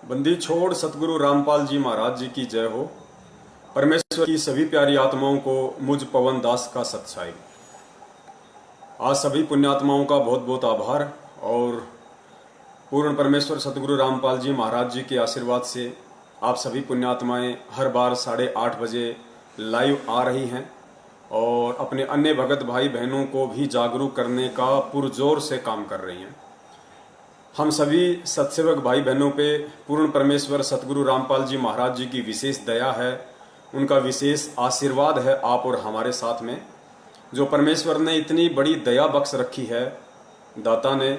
बंदी छोड़ सतगुरु रामपाल जी महाराज जी की जय हो। परमेश्वर की सभी प्यारी आत्माओं को मुझ पवन दास का सत्साई। आज सभी पुण्यात्माओं का बहुत बहुत आभार और पूर्ण परमेश्वर सतगुरु रामपाल जी महाराज जी के आशीर्वाद से आप सभी पुण्यात्माएं हर बार 8:30 बजे लाइव आ रही हैं और अपने अन्य भगत भाई बहनों को भी जागरूक करने का पुरजोर से काम कर रही हैं। हम सभी सत्सेवक भाई बहनों पे पूर्ण परमेश्वर सतगुरु रामपाल जी महाराज जी की विशेष दया है, उनका विशेष आशीर्वाद है आप और हमारे साथ में। जो परमेश्वर ने इतनी बड़ी दया बख्श रखी है, दाता ने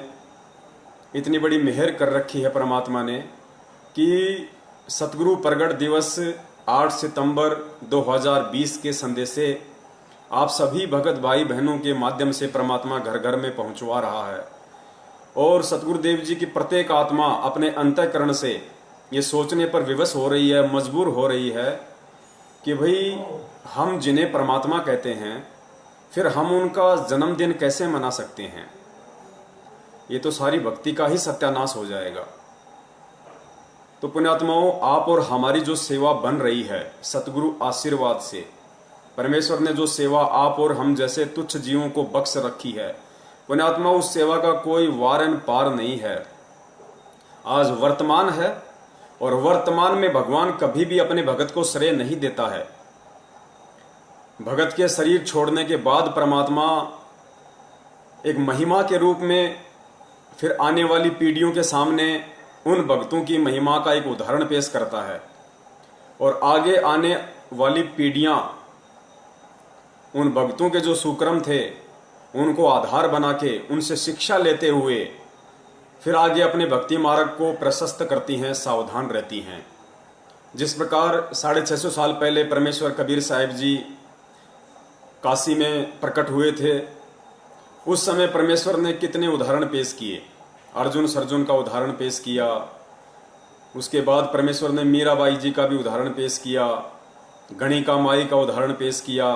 इतनी बड़ी मेहर कर रखी है परमात्मा ने कि सतगुरु प्रगट दिवस 8 सितंबर 2020 के संदेशे आप सभी भगत भाई बहनों के माध्यम से परमात्मा घर घर में पहुंचवा रहा है। और सतगुरुदेव जी की प्रत्येक आत्मा अपने अंतःकरण से ये सोचने पर विवश हो रही है, मजबूर हो रही है कि भाई हम जिन्हें परमात्मा कहते हैं फिर हम उनका जन्मदिन कैसे मना सकते हैं। ये तो सारी भक्ति का ही सत्यानाश हो जाएगा। तो पुण्यात्माओं, आप और हमारी जो सेवा बन रही है सतगुरु आशीर्वाद से, परमेश्वर ने जो सेवा आप और हम जैसे तुच्छ जीवों को बख्श रखी है, पुण्यात्मा उस सेवा का कोई वारन पार नहीं है। आज वर्तमान है और वर्तमान में भगवान कभी भी अपने भगत को श्रेय नहीं देता है। भगत के शरीर छोड़ने के बाद परमात्मा एक महिमा के रूप में फिर आने वाली पीढ़ियों के सामने उन भक्तों की महिमा का एक उदाहरण पेश करता है और आगे आने वाली पीढ़ियां उन भक्तों के जो सुक्रम थे उनको आधार बना के उनसे शिक्षा लेते हुए फिर आगे अपने भक्ति मार्ग को प्रशस्त करती हैं, सावधान रहती हैं। जिस प्रकार 650 साल पहले परमेश्वर कबीर साहिब जी काशी में प्रकट हुए थे, उस समय परमेश्वर ने कितने उदाहरण पेश किए। अर्जुन सर्जुन का उदाहरण पेश किया, उसके बाद परमेश्वर ने मीराबाई जी का भी उदाहरण पेश किया, गणिका माई का उदाहरण पेश किया,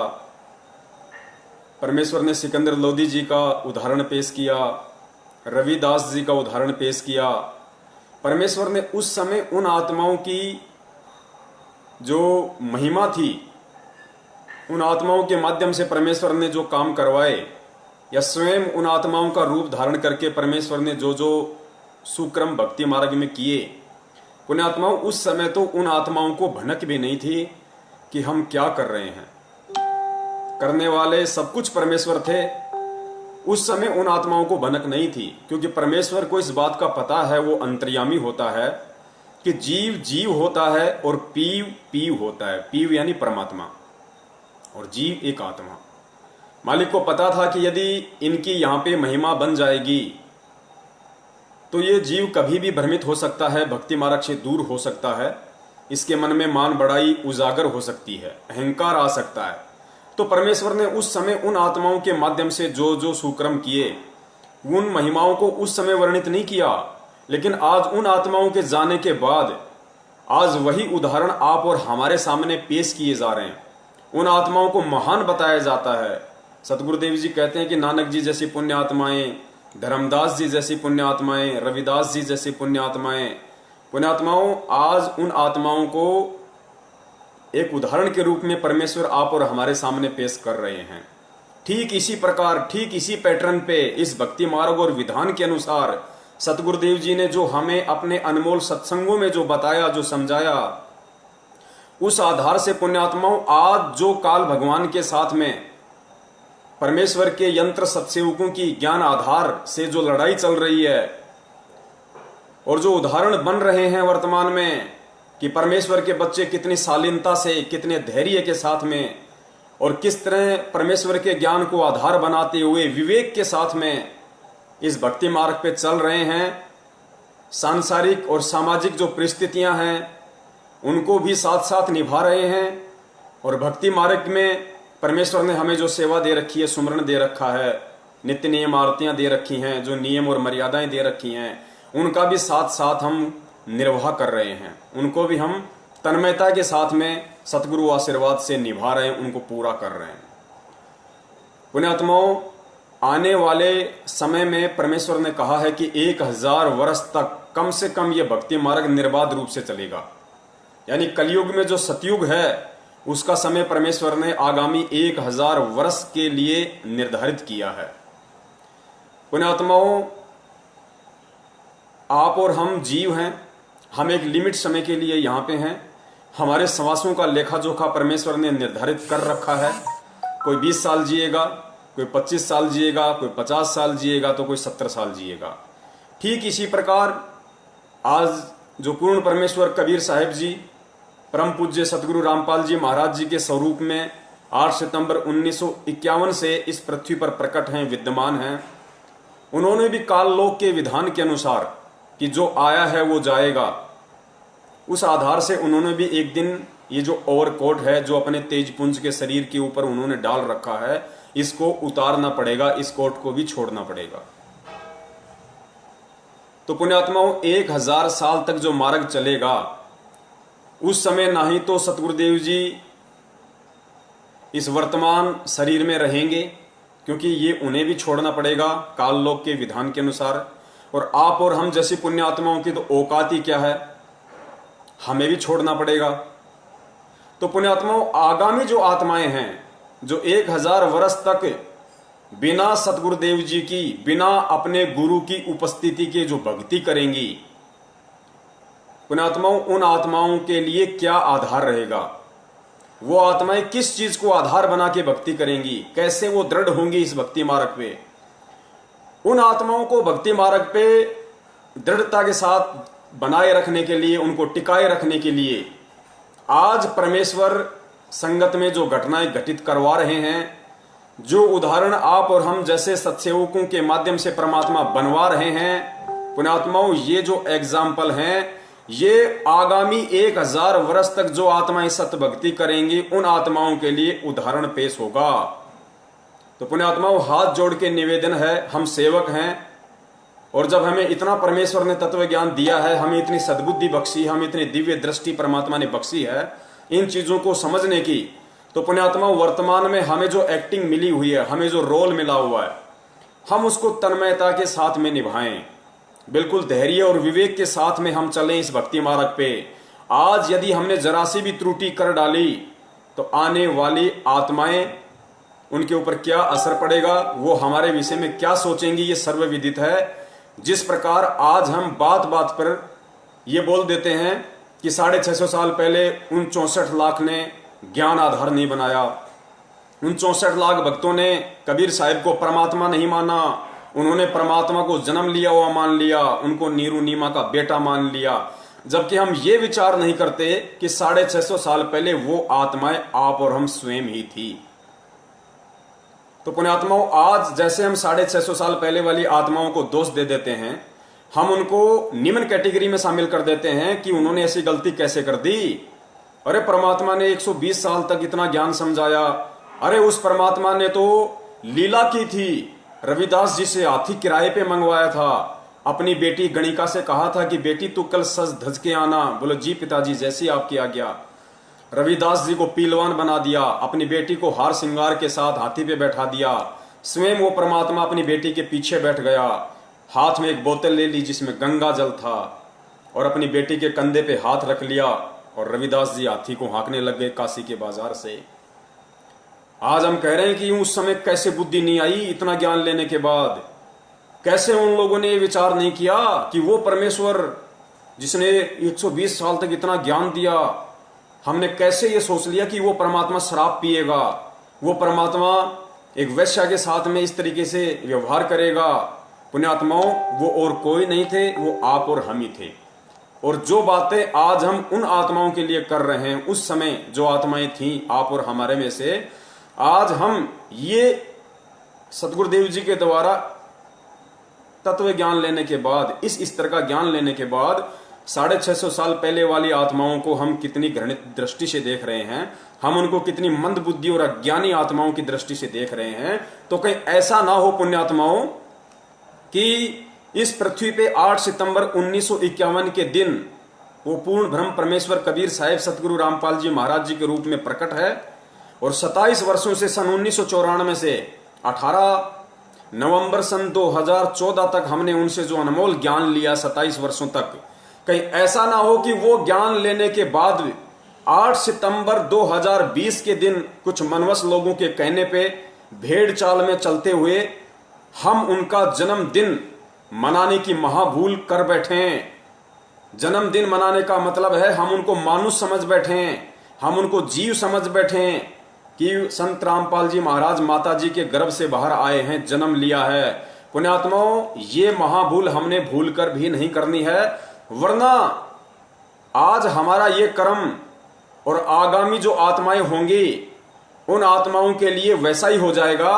परमेश्वर ने सिकंदर लोधी जी का उदाहरण पेश किया, रविदास जी का उदाहरण पेश किया। परमेश्वर ने उस समय उन आत्माओं की जो महिमा थी, उन आत्माओं के माध्यम से परमेश्वर ने जो काम करवाए या स्वयं उन आत्माओं का रूप धारण करके परमेश्वर ने जो जो सुक्रम भक्ति मार्ग में किए, पुण्यात्माओं उस समय तो उन आत्माओं को भनक भी नहीं थी कि हम क्या कर रहे हैं। करने वाले सब कुछ परमेश्वर थे। उस समय उन आत्माओं को भनक नहीं थी, क्योंकि परमेश्वर को इस बात का पता है, वो अंतर्यामी होता है कि जीव जीव होता है और पीव पीव होता है। पीव यानी परमात्मा और जीव एक आत्मा। मालिक को पता था कि यदि इनकी यहां पे महिमा बन जाएगी तो ये जीव कभी भी भ्रमित हो सकता है, भक्ति मार्ग से दूर हो सकता है, इसके मन में मान बढ़ाई उजागर हो सकती है, अहंकार आ सकता है। तो परमेश्वर ने उस समय उन आत्माओं के माध्यम से जो जो सुक्रम किए, उन महिमाओं को उस समय वर्णित नहीं किया, लेकिन आज उन आत्माओं के जाने के बाद आज वही उदाहरण आप और हमारे सामने पेश किए जा रहे हैं। उन आत्माओं को महान बताया जाता है। सतगुरुदेव जी कहते हैं कि नानक जी जैसी पुण्य आत्माएं, धर्मदास जी जैसी पुण्य आत्माएं, रविदास जी जैसी पुण्य आत्माएं, पुण्यात्माओं आज उन आत्माओं को एक उदाहरण के रूप में परमेश्वर आप और हमारे सामने पेश कर रहे हैं। ठीक इसी प्रकार, ठीक इसी पैटर्न पे, इस भक्ति मार्ग और विधान के अनुसार सतगुरुदेव जी ने जो हमें अपने अनमोल सत्संगों में जो बताया, जो समझाया, उस आधार से पुण्यात्माओं आज जो काल भगवान के साथ में परमेश्वर के यंत्र सत्सेवकों की ज्ञान आधार से जो लड़ाई चल रही है और जो उदाहरण बन रहे हैं वर्तमान में कि परमेश्वर के बच्चे कितनी शालीनता से, कितने धैर्य के साथ में और किस तरह परमेश्वर के ज्ञान को आधार बनाते हुए विवेक के साथ में इस भक्ति मार्ग पे चल रहे हैं। सांसारिक और सामाजिक जो परिस्थितियां हैं उनको भी साथ साथ निभा रहे हैं और भक्ति मार्ग में परमेश्वर ने हमें जो सेवा दे रखी है, सुमरण दे रखा है, नित्य नियम आरतियां दे रखी हैं, जो नियम और मर्यादाएं दे रखी हैं, उनका भी साथ साथ हम निर्वाह कर रहे हैं। उनको भी हम तन्मयता के साथ में सतगुरु आशीर्वाद से निभा रहे हैं, उनको पूरा कर रहे हैं। पुण्यात्माओं, आने वाले समय में परमेश्वर ने कहा है कि 1000 वर्ष तक कम से कम ये भक्ति मार्ग निर्बाध रूप से चलेगा। यानी कलयुग में जो सतयुग है उसका समय परमेश्वर ने आगामी 1000 वर्ष के लिए निर्धारित किया है। पुण्यात्माओं, आप और हम जीव हैं, हम एक लिमिट समय के लिए यहाँ पे हैं। हमारे श्वासों का लेखा जोखा परमेश्वर ने निर्धारित कर रखा है। कोई 20 साल जिएगा, कोई 25 साल जिएगा, कोई 50 साल जिएगा, तो कोई 70 साल जिएगा। ठीक इसी प्रकार आज जो पूर्ण परमेश्वर कबीर साहिब जी, परम पूज्य सतगुरु रामपाल जी महाराज जी के स्वरूप में 8 सितंबर 1951 से इस पृथ्वी पर प्रकट हैं, विद्यमान हैं। उन्होंने भी काल लोक के विधान के अनुसार कि जो आया है वो जाएगा, उस आधार से उन्होंने भी एक दिन ये जो ओवरकोट है जो अपने तेजपुंज के शरीर के ऊपर उन्होंने डाल रखा है, इसको उतारना पड़ेगा, इस कोट को भी छोड़ना पड़ेगा। तो पुण्यात्माओं, 1000 साल तक जो मार्ग चलेगा उस समय ना ही तो सतगुरुदेव जी इस वर्तमान शरीर में रहेंगे, क्योंकि ये उन्हें भी छोड़ना पड़ेगा काल लोक के विधान के अनुसार। और आप और हम जैसी पुण्य आत्माओं की तो औकात ही क्या है, हमें भी छोड़ना पड़ेगा। तो पुण्यात्माओं, आगामी जो आत्माएं हैं जो 1000 वर्ष तक बिना सतगुरुदेव जी की, बिना अपने गुरु की उपस्थिति के जो भक्ति करेंगी, पुण्यात्माओं, उन आत्माओं के लिए क्या आधार रहेगा? वो आत्माएं किस चीज को आधार बना के भक्ति करेंगी, कैसे वो दृढ़ होंगी इस भक्ति मार्ग पे? उन आत्माओं को भक्ति मार्ग पे दृढ़ता के साथ बनाए रखने के लिए, उनको टिकाए रखने के लिए आज परमेश्वर संगत में जो घटनाएं घटित करवा रहे हैं, जो उदाहरण आप और हम जैसे सत्सेवकों के माध्यम से परमात्मा बनवा रहे हैं, पुण्यात्माओं, ये जो एग्जाम्पल हैं, ये आगामी 1000 वर्ष तक जो आत्माएं सत्य भक्ति करेंगी उन आत्माओं के लिए उदाहरण पेश होगा। तो पुण्यात्माओं, हाथ जोड़ के निवेदन है, हम सेवक हैं, और जब हमें इतना परमेश्वर ने तत्व ज्ञान दिया है, हमें इतनी सद्बुद्धि बख्शी, हमें इतनी दिव्य दृष्टि परमात्मा ने बख्शी है इन चीजों को समझने की, तो पुण्यात्माओं, वर्तमान में हमें जो एक्टिंग मिली हुई है, हमें जो रोल मिला हुआ है, हम उसको तन्मयता के साथ में निभाएं, बिल्कुल धैर्य और विवेक के साथ में हम चलें इस भक्ति मार्ग पे। आज यदि हमने जरा सी भी त्रुटि कर डाली तो आने वाली आत्माएं, उनके ऊपर क्या असर पड़ेगा, वो हमारे विषय में क्या सोचेंगी, ये सर्वविदित है। जिस प्रकार आज हम बात बात पर ये बोल देते हैं कि 650 साल पहले उन 64 लाख ने ज्ञान आधार नहीं बनाया, उन 64 लाख भक्तों ने कबीर साहिब को परमात्मा नहीं माना, उन्होंने परमात्मा को जन्म लिया हुआ मान लिया, उनको नीरू नीमा का बेटा मान लिया, जबकि हम ये विचार नहीं करते कि 650 साल पहले वो आत्माएं आप और हम स्वयं ही थी। तो पुण्यात्माओं, आज जैसे हम 650 साल पहले वाली आत्माओं को दोष दे देते हैं, हम उनको निम्न कैटेगरी में शामिल कर देते हैं कि उन्होंने ऐसी गलती कैसे कर दी। अरे परमात्मा ने 120 साल तक इतना ज्ञान समझाया, अरे उस परमात्मा ने तो लीला की थी, रविदास जी से हाथी किराए पे मंगवाया था, अपनी बेटी गणिका से कहा था कि बेटी तू कल सज धज के आना, बोलो जी पिताजी जैसी आपकी आज्ञा। रविदास जी को पीलवान बना दिया, अपनी बेटी को हार श्रृंगार के साथ हाथी पे बैठा दिया, स्वयं वो परमात्मा अपनी बेटी के पीछे बैठ गया, हाथ में एक बोतल ले ली जिसमें गंगा जल था, और अपनी बेटी के कंधे पे हाथ रख लिया, और रविदास जी हाथी को हाँकने लग गए काशी के बाजार से। आज हम कह रहे हैं कि उस समय कैसे बुद्धि नहीं आई, इतना ज्ञान लेने के बाद कैसे उन लोगों ने ये विचार नहीं किया कि वो परमेश्वर जिसने 120 साल तक इतना ज्ञान दिया, हमने कैसे ये सोच लिया कि वो परमात्मा शराब पिएगा, वो परमात्मा एक वैश्या के साथ में इस तरीके से व्यवहार करेगा। पुण्यात्माओं, वो और कोई नहीं थे, वो आप और हम ही थे। और जो बातें आज हम उन आत्माओं के लिए कर रहे हैं, उस समय जो आत्माएं थीं आप और हमारे में से, आज हम ये सतगुरुदेव जी के द्वारा तत्व ज्ञान लेने के बाद, इस स्तर का ज्ञान लेने के बाद 650 साल पहले वाली आत्माओं को हम कितनी घृणित दृष्टि से देख रहे हैं, हम उनको कितनी मंद बुद्धि और अज्ञानी आत्माओं की दृष्टि से देख रहे हैं। तो कहीं ऐसा ना हो पुण्यात्माओं कि इस पृथ्वी पे 8 सितंबर 1951 के दिन वो पूर्ण ब्रह्म परमेश्वर कबीर साहिब सतगुरु रामपाल जी महाराज जी के रूप में प्रकट है, और 27 वर्षों से सन 1994 से 18 नवंबर सन 2014 तक हमने उनसे जो अनमोल ज्ञान लिया 27 वर्षों तक, कहीं ऐसा ना हो कि वो ज्ञान लेने के बाद 8 सितंबर 2020 के दिन कुछ मनवस लोगों के कहने पे भेड़ चाल में चलते हुए हम उनका जन्मदिन मनाने की महाभूल कर बैठे हैं। जन्मदिन मनाने का मतलब है हम उनको मानुष समझ बैठे हैं, हम उनको जीव समझ बैठे हैं कि संत रामपाल जी महाराज माता जी के गर्भ से बाहर आए हैं, जन्म लिया है। पुण्यात्माओं, ये महाभूल हमने भूल कर भी नहीं करनी है, वरना आज हमारा ये कर्म और आगामी जो आत्माएं होंगी उन आत्माओं के लिए वैसा ही हो जाएगा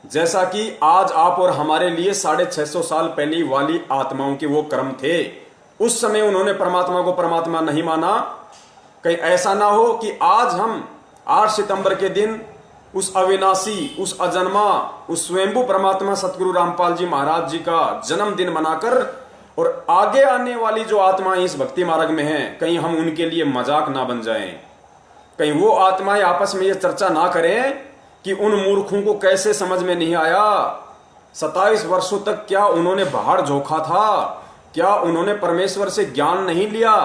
जैसा कि आज आप और हमारे लिए 650 साल पहले वाली आत्माओं के वो कर्म थे। उस समय उन्होंने परमात्मा को परमात्मा नहीं माना। कहीं ऐसा ना हो कि आज हम 8 सितंबर के दिन उस अविनाशी, उस अजन्मा, उस स्वयंभू परमात्मा सतगुरु रामपाल जी महाराज जी का जन्मदिन मनाकर और आगे आने वाली जो आत्माएं इस भक्ति मार्ग में हैं, कहीं हम उनके लिए मजाक ना बन जाएं। कहीं वो आत्माएं आपस में ये चर्चा ना करें कि उन मूर्खों को कैसे समझ में नहीं आया, 27 वर्षों तक क्या उन्होंने बाहर झोंका था, क्या उन्होंने परमेश्वर से ज्ञान नहीं लिया,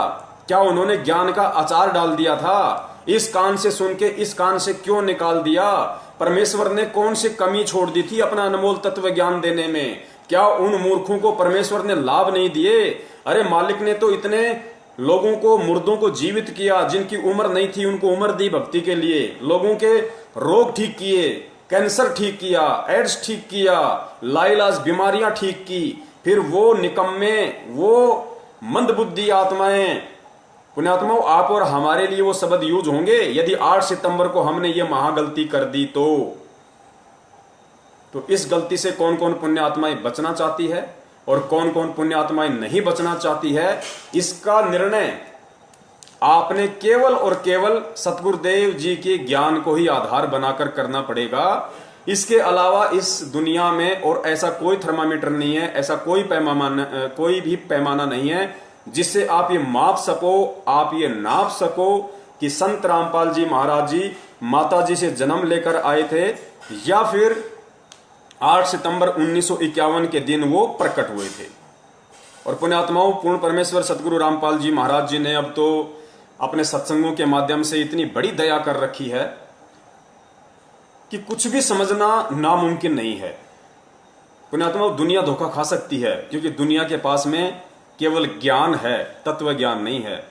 क्या उन्होंने ज्ञान का अचार डाल दिया था, इस कान से सुन के इस कान से क्यों निकाल दिया, परमेश्वर ने कौन सी कमी छोड़ दी थी अपना अनमोल तत्व ज्ञान देने में, क्या उन मूर्खों को परमेश्वर ने लाभ नहीं दिए। अरे मालिक ने तो इतने लोगों को, मुर्दों को जीवित किया, जिनकी उम्र नहीं थी उनको उम्र दी भक्ति के लिए, लोगों के रोग ठीक किए, कैंसर ठीक किया, एड्स ठीक किया, लाइलाज बीमारियां ठीक की। फिर वो निकम्मे, वो मंदबुद्धि आत्माएं, पुण्यात्माओं, आप और हमारे लिए वो शब्द यूज होंगे यदि 8 सितंबर को हमने ये महागलती कर दी तो इस गलती से कौन कौन पुण्य आत्माएं बचना चाहती है और कौन कौन पुण्य आत्माएं नहीं बचना चाहती है, इसका निर्णय आपने केवल और केवल सतगुरुदेव जी के ज्ञान को ही आधार बनाकर करना पड़ेगा। इसके अलावा इस दुनिया में और ऐसा कोई थर्मामीटर नहीं है, ऐसा कोई भी पैमाना नहीं है जिससे आप ये माप सको, आप ये नाप सको कि संत रामपाल जी महाराज जी माता जी से जन्म लेकर आए थे या फिर 8 सितंबर 1951 के दिन वो प्रकट हुए थे। और पुण्यात्माओं, पूर्ण परमेश्वर सतगुरु रामपाल जी महाराज जी ने अब तो अपने सत्संगों के माध्यम से इतनी बड़ी दया कर रखी है कि कुछ भी समझना नामुमकिन नहीं है। पुण्यात्माओं, दुनिया धोखा खा सकती है क्योंकि दुनिया के पास में केवल ज्ञान है, तत्व ज्ञान नहीं है।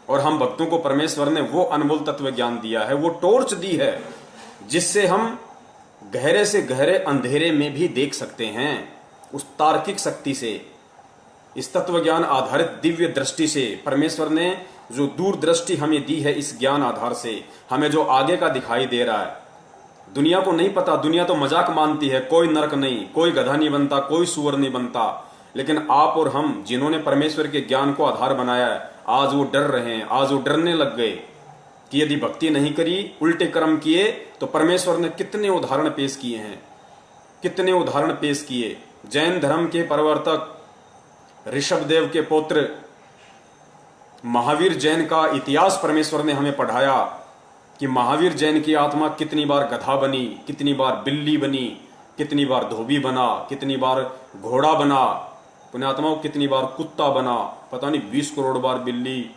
और हम भक्तों को परमेश्वर ने वो अनमोल तत्व ज्ञान दिया है, वो टॉर्च दी है जिससे हम गहरे से गहरे अंधेरे में भी देख सकते हैं। उस तार्किक शक्ति से, इस तत्व ज्ञान आधारित दिव्य दृष्टि से परमेश्वर ने जो दूरदृष्टि हमें दी है, इस ज्ञान आधार से हमें जो आगे का दिखाई दे रहा है। दुनिया को नहीं पता, दुनिया तो मजाक मानती है, कोई नरक नहीं, कोई गधा नहीं बनता, कोई सुअर नहीं बनता। लेकिन आप और हम जिन्होंने परमेश्वर के ज्ञान को आधार बनाया है, आज वो डर रहे हैं, आज वो डरने लग गए कि यदि भक्ति नहीं करी, उल्टे कर्म किए तो परमेश्वर ने कितने उदाहरण पेश किए हैं, कितने उदाहरण पेश किए। जैन धर्म के प्रवर्तक ऋषभदेव के पुत्र महावीर जैन का इतिहास परमेश्वर ने हमें पढ़ाया कि महावीर जैन की आत्मा कितनी बार गधा बनी, कितनी बार बिल्ली बनी, कितनी बार धोबी बना, कितनी बार घोड़ा बना, पुण्यात्माओं कितनी बार कुत्ता बना, पता नहीं 20 करोड़ बार बिल्ली,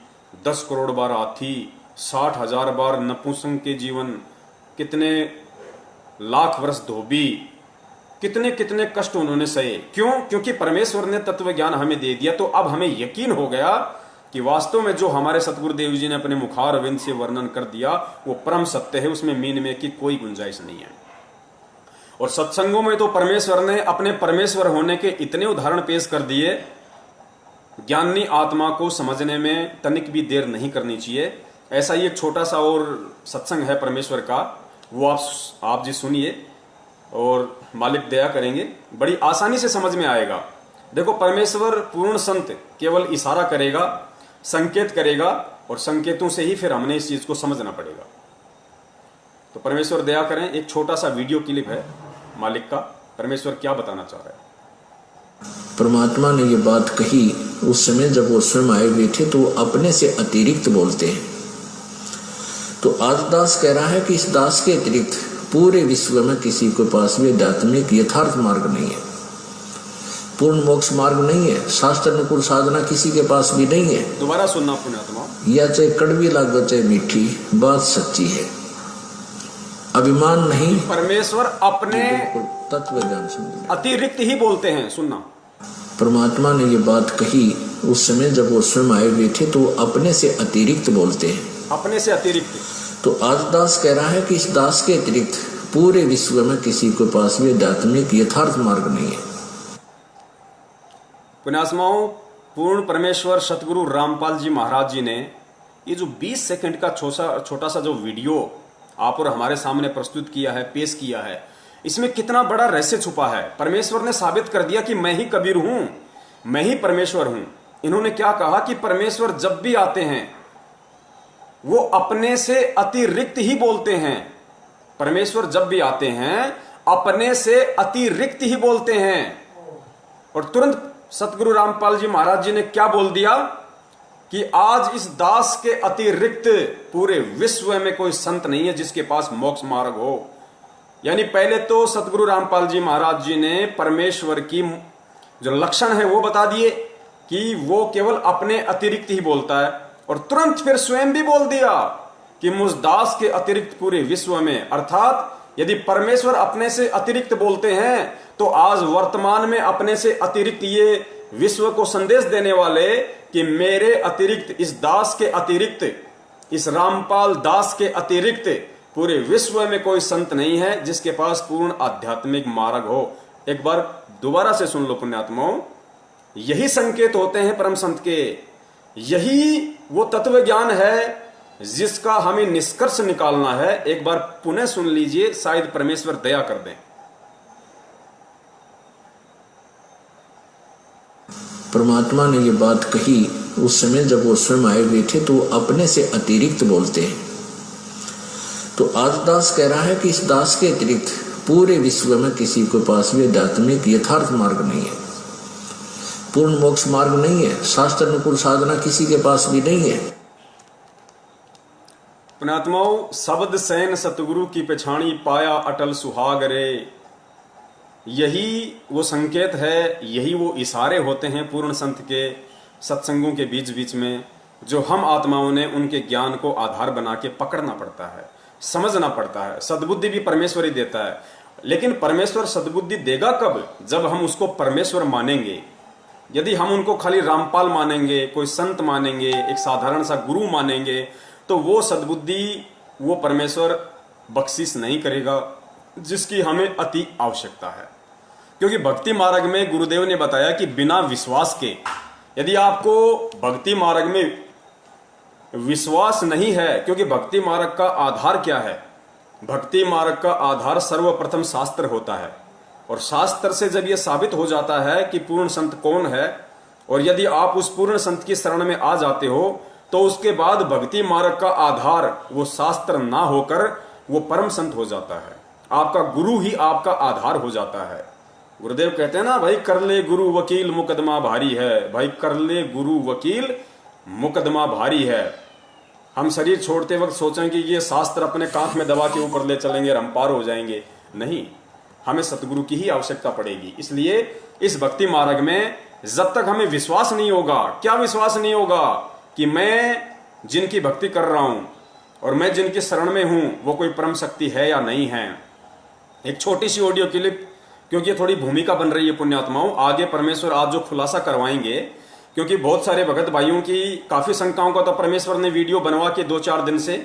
10 करोड़ बार हाथी, 60,000 बार नपुंसक के जीवन, कितने लाख वर्ष धोबी, कितने कितने कष्ट उन्होंने सहे। क्यों? क्योंकि परमेश्वर ने तत्व ज्ञान हमें दे दिया। तो अब हमें यकीन हो गया कि वास्तव में जो हमारे सतगुरुदेव जी ने अपने मुखार अरविंद से वर्णन कर दिया वो परम सत्य है, उसमें मीन में की कोई गुंजाइश नहीं है। और सत्संगों में तो परमेश्वर ने अपने परमेश्वर होने के इतने उदाहरण पेश कर दिए, ज्ञानी आत्मा को समझने में तनिक भी देर नहीं करनी चाहिए। ऐसा ही एक छोटा सा और सत्संग है परमेश्वर का, वो आप जी सुनिए और मालिक दया करेंगे, बड़ी आसानी से समझ में आएगा। देखो, परमेश्वर पूर्ण संत केवल इशारा करेगा, संकेत करेगा और संकेतों से ही फिर हमने इस चीज को समझना पड़ेगा। तो परमेश्वर दया करें, एक छोटा सा वीडियो क्लिप है मालिक का, परमेश्वर क्या बताना चाह रहा है। परमात्मा ने ये बात कही उस समय जब वो स्वयं आए हुए थे, तो वो अपने से अतिरिक्त बोलते हैं। तो आज दास कह रहा है कि इस दास के अतिरिक्त पूरे विश्व में किसी के पास भी आध्यात्मिक यथार्थ मार्ग नहीं है, पूर्ण मोक्ष मार्ग नहीं है, शास्त्र अनुकूल साधना किसी के पास भी नहीं है। दोबारा सुनना पुण्यात्मा, या चाहे कड़वी लागो चाहे मीठी, बात सच्ची है। अभिमान नहीं, परमेश्वर अपने तत्व ज्ञान समझ अतिरिक्त ही बोलते हैं। सुनना, परमात्मा ने ये बात कही उस समय जब वो स्वयं आए हुए थे, तो वो अपने से अतिरिक्त बोलते हैं, अपने से अतिरिक्त। तो आज दास कह रहा है कि इस दास के अतिरिक्त पूरे विश्व में किसी के पास भी आध्यात्मिक यथार्थ मार्ग नहीं है। पुण्यात्माओं, पूर्ण परमेश्वर सतगुरु रामपाल जी महाराज जी ने ये जो 20 सेकंड का छोटा सा जो वीडियो आप और हमारे सामने प्रस्तुत किया है, पेश किया है, इसमें कितना बड़ा रहस्य छुपा है। परमेश्वर ने साबित कर दिया कि मैं ही कबीर हूं, मैं ही परमेश्वर हूं। इन्होंने क्या कहा कि परमेश्वर जब भी आते हैं वो अपने से अतिरिक्त ही बोलते हैं। परमेश्वर जब भी आते हैं अपने से अतिरिक्त ही बोलते हैं। और तुरंत सतगुरु रामपाल जी महाराज जी ने क्या बोल दिया कि आज इस दास के अतिरिक्त पूरे विश्व में कोई संत नहीं है जिसके पास मोक्ष मार्ग हो। यानी पहले तो सतगुरु रामपाल जी महाराज जी ने परमेश्वर की जो लक्षण है वो बता दिए कि वो केवल अपने अतिरिक्त ही बोलता है, और तुरंत फिर स्वयं भी बोल दिया कि मुझ दास के अतिरिक्त पूरे विश्व में, अर्थात यदि परमेश्वर अपने से अतिरिक्त बोलते हैं तो आज वर्तमान में अपने से अतिरिक्त ये विश्व को संदेश देने वाले कि मेरे अतिरिक्त, इस दास के अतिरिक्त, इस रामपाल दास के अतिरिक्त पूरे विश्व में कोई संत नहीं है जिसके पास पूर्ण आध्यात्मिक मार्ग हो। एक बार दोबारा से सुन लो पुण्यात्माओं, यही संकेत होते हैं परम संत के, यही वो तत्व ज्ञान है जिसका हमें निष्कर्ष निकालना है। एक बार पुनः सुन लीजिए, शायद परमेश्वर दया कर दें। परमात्मा ने ये बात कही उस समय जब वो स्वयं आए हुए थे, तो वो अपने से अतिरिक्त बोलते हैं। तो आज दास कह रहा है कि इस दास के अतिरिक्त पूरे विश्व में किसी के पास भी आध्यात्मिक यथार्थ मार्ग नहीं है, पूर्ण मोक्ष मार्ग नहीं है, शास्त्र अनुकूल साधना किसी के पास भी नहीं है। पुण्यात्माओं, शब्द सैन सतगुरु की पछाणी पाया अटल सुहाग रे, यही वो संकेत है, यही वो इशारे होते हैं पूर्ण संत के सत्संगों के बीच बीच में, जो हम आत्माओं ने उनके ज्ञान को आधार बना के पकड़ना पड़ता है, समझना पड़ता है। सद्बुद्धि भी परमेश्वर ही देता है, लेकिन परमेश्वर सद्बुद्धि देगा कब? जब हम उसको परमेश्वर मानेंगे। यदि हम उनको खाली रामपाल मानेंगे, कोई संत मानेंगे, एक साधारण सा गुरु मानेंगे, तो वो सद्बुद्धि, वो परमेश्वर बख्शिश नहीं करेगा जिसकी हमें अति आवश्यकता है। क्योंकि भक्ति मार्ग में गुरुदेव ने बताया कि बिना विश्वास के, यदि आपको भक्ति मार्ग में विश्वास नहीं है, क्योंकि भक्ति मार्ग का आधार क्या है? भक्ति मार्ग का आधार सर्वप्रथम शास्त्र होता है, और शास्त्र से जब यह साबित हो जाता है कि पूर्ण संत कौन है, और यदि आप उस पूर्ण संत की शरण में आ जाते हो, तो उसके बाद भक्ति मार्ग का आधार वो शास्त्र ना होकर वो परम संत हो जाता है। आपका गुरु ही आपका आधार हो जाता है। गुरुदेव कहते हैं ना, भाई कर ले गुरु वकील मुकदमा भारी है, भाई कर ले गुरु वकील मुकदमा भारी है। हम शरीर छोड़ते वक्त सोचें कि ये शास्त्र अपने कांख में दबा के ऊपर ले चलेंगे और हम पार हो जाएंगे, नहीं, हमें सतगुरु की ही आवश्यकता पड़ेगी। इसलिए इस भक्ति मार्ग में जब तक हमें विश्वास नहीं होगा, क्या विश्वास नहीं होगा कि मैं जिनकी भक्ति कर रहा हूं और मैं जिनके शरण में हूं वो कोई परम शक्ति है या नहीं है। एक छोटी सी ऑडियो क्लिप, क्योंकि ये थोड़ी भूमिका बन रही है पुण्यात्माओं, आगे परमेश्वर आज जो खुलासा करवाएंगे, क्योंकि बहुत सारे भगत भाइयों की काफी शंकाओं का तो परमेश्वर ने वीडियो बनवा के 2-4 दिन से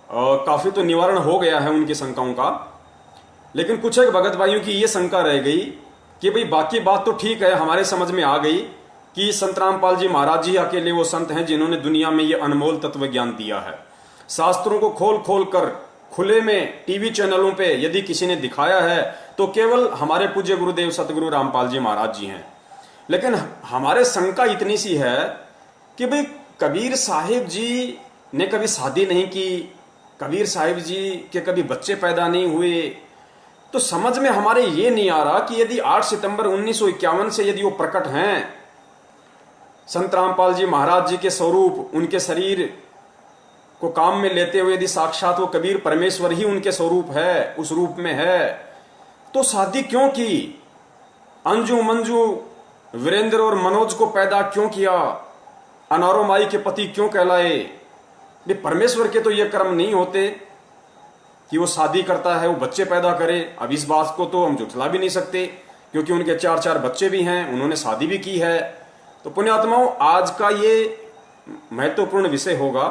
काफी तो निवारण हो गया है उनकी शंकाओं का, लेकिन कुछ एक भगत भाइयों की ये शंका रह गई कि भाई बाकी बात तो ठीक है, हमारे समझ में आ गई कि संत रामपाल जी महाराज जी अकेले वो संत हैं जिन्होंने दुनिया में ये अनमोल तत्व ज्ञान दिया है। शास्त्रों को खोल खोल कर खुले में टीवी चैनलों पे यदि किसी ने दिखाया है तो केवल हमारे पूज्य गुरुदेव सतगुरु रामपाल जी महाराज जी हैं। लेकिन हमारे शंका इतनी सी है कि भाई कबीर साहिब जी ने कभी शादी नहीं की, कबीर साहिब जी के कभी बच्चे पैदा नहीं हुए, तो समझ में हमारे ये नहीं आ रहा कि यदि 8 सितंबर 1951 से यदि वो प्रकट हैं, संत रामपाल जी महाराज जी के स्वरूप, उनके शरीर को काम में लेते हुए यदि साक्षात वो कबीर परमेश्वर ही उनके स्वरूप है, उस रूप में है, तो शादी क्यों की? अंजू मंजू वीरेंद्र और मनोज को पैदा क्यों किया? अनारो माई के पति क्यों कहलाए? ये परमेश्वर के तो ये कर्म नहीं होते कि वो शादी करता है, वो बच्चे पैदा करे। अब इस बात को तो हम झुठला भी नहीं सकते, क्योंकि उनके 4 बच्चे भी हैं, उन्होंने शादी भी की है। तो पुण्यात्माओं, आज का ये महत्वपूर्ण विषय होगा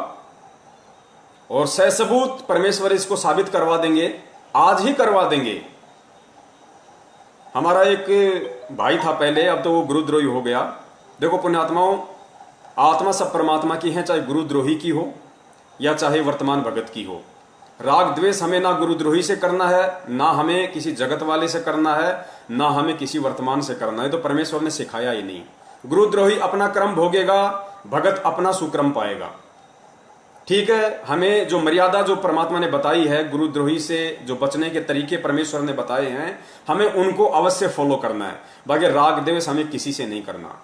और ससबूत परमेश्वर इसको साबित करवा देंगे, आज ही करवा देंगे। हमारा एक भाई था पहले, अब तो वो गुरुद्रोही हो गया। देखो पुण्यात्माओं, आत्मा सब परमात्मा की है, चाहे गुरुद्रोही की हो या चाहे वर्तमान भगत की हो। राग द्वेष हमें ना गुरुद्रोही से करना है, ना हमें किसी जगत वाले से करना है, ना हमें किसी वर्तमान से करना है। तो परमेश्वर ने सिखाया ही नहीं। गुरुद्रोही अपना कर्म भोगेगा, भगत अपना सुक्रम पाएगा। ठीक है, हमें जो मर्यादा जो परमात्मा ने बताई है, गुरुद्रोही से जो बचने के तरीके परमेश्वर ने बताए हैं, हमें उनको अवश्य फॉलो करना है। बाकी राग द्वेष हमें किसी से नहीं करना।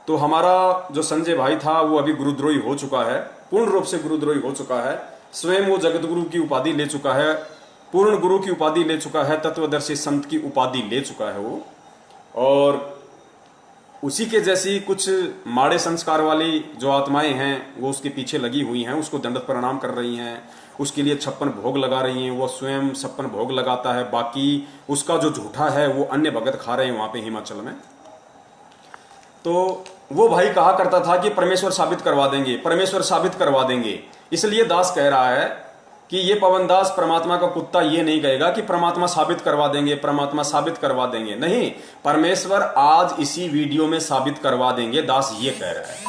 तो हमारा जो संजय भाई था वो अभी गुरुद्रोही हो चुका है, पूर्ण रूप से गुरुद्रोही हो चुका है। स्वयं वो जगत गुरु की उपाधि ले चुका है, पूर्ण गुरु की उपाधि ले चुका है, तत्वदर्शी संत की उपाधि ले चुका है वो। और उसी के जैसी कुछ माड़े संस्कार वाली जो आत्माएं हैं वो उसके पीछे लगी हुई हैं, उसको दंडवत प्रणाम कर रही हैं, उसके लिए 56 भोग लगा रही हैं। वो स्वयं 56 भोग लगाता है, बाकी उसका जो झूठा है वो अन्य भगत खा रहे हैं वहां पे हिमाचल में। तो वो भाई कहा करता था कि परमेश्वर साबित करवा देंगे, परमेश्वर साबित करवा देंगे। इसलिए दास कह रहा है कि ये पवन दास परमात्मा का कुत्ता ये नहीं कहेगा कि परमात्मा साबित करवा देंगे, परमात्मा साबित करवा देंगे। नहीं, परमेश्वर आज इसी वीडियो में साबित करवा देंगे, दास ये कह रहा है।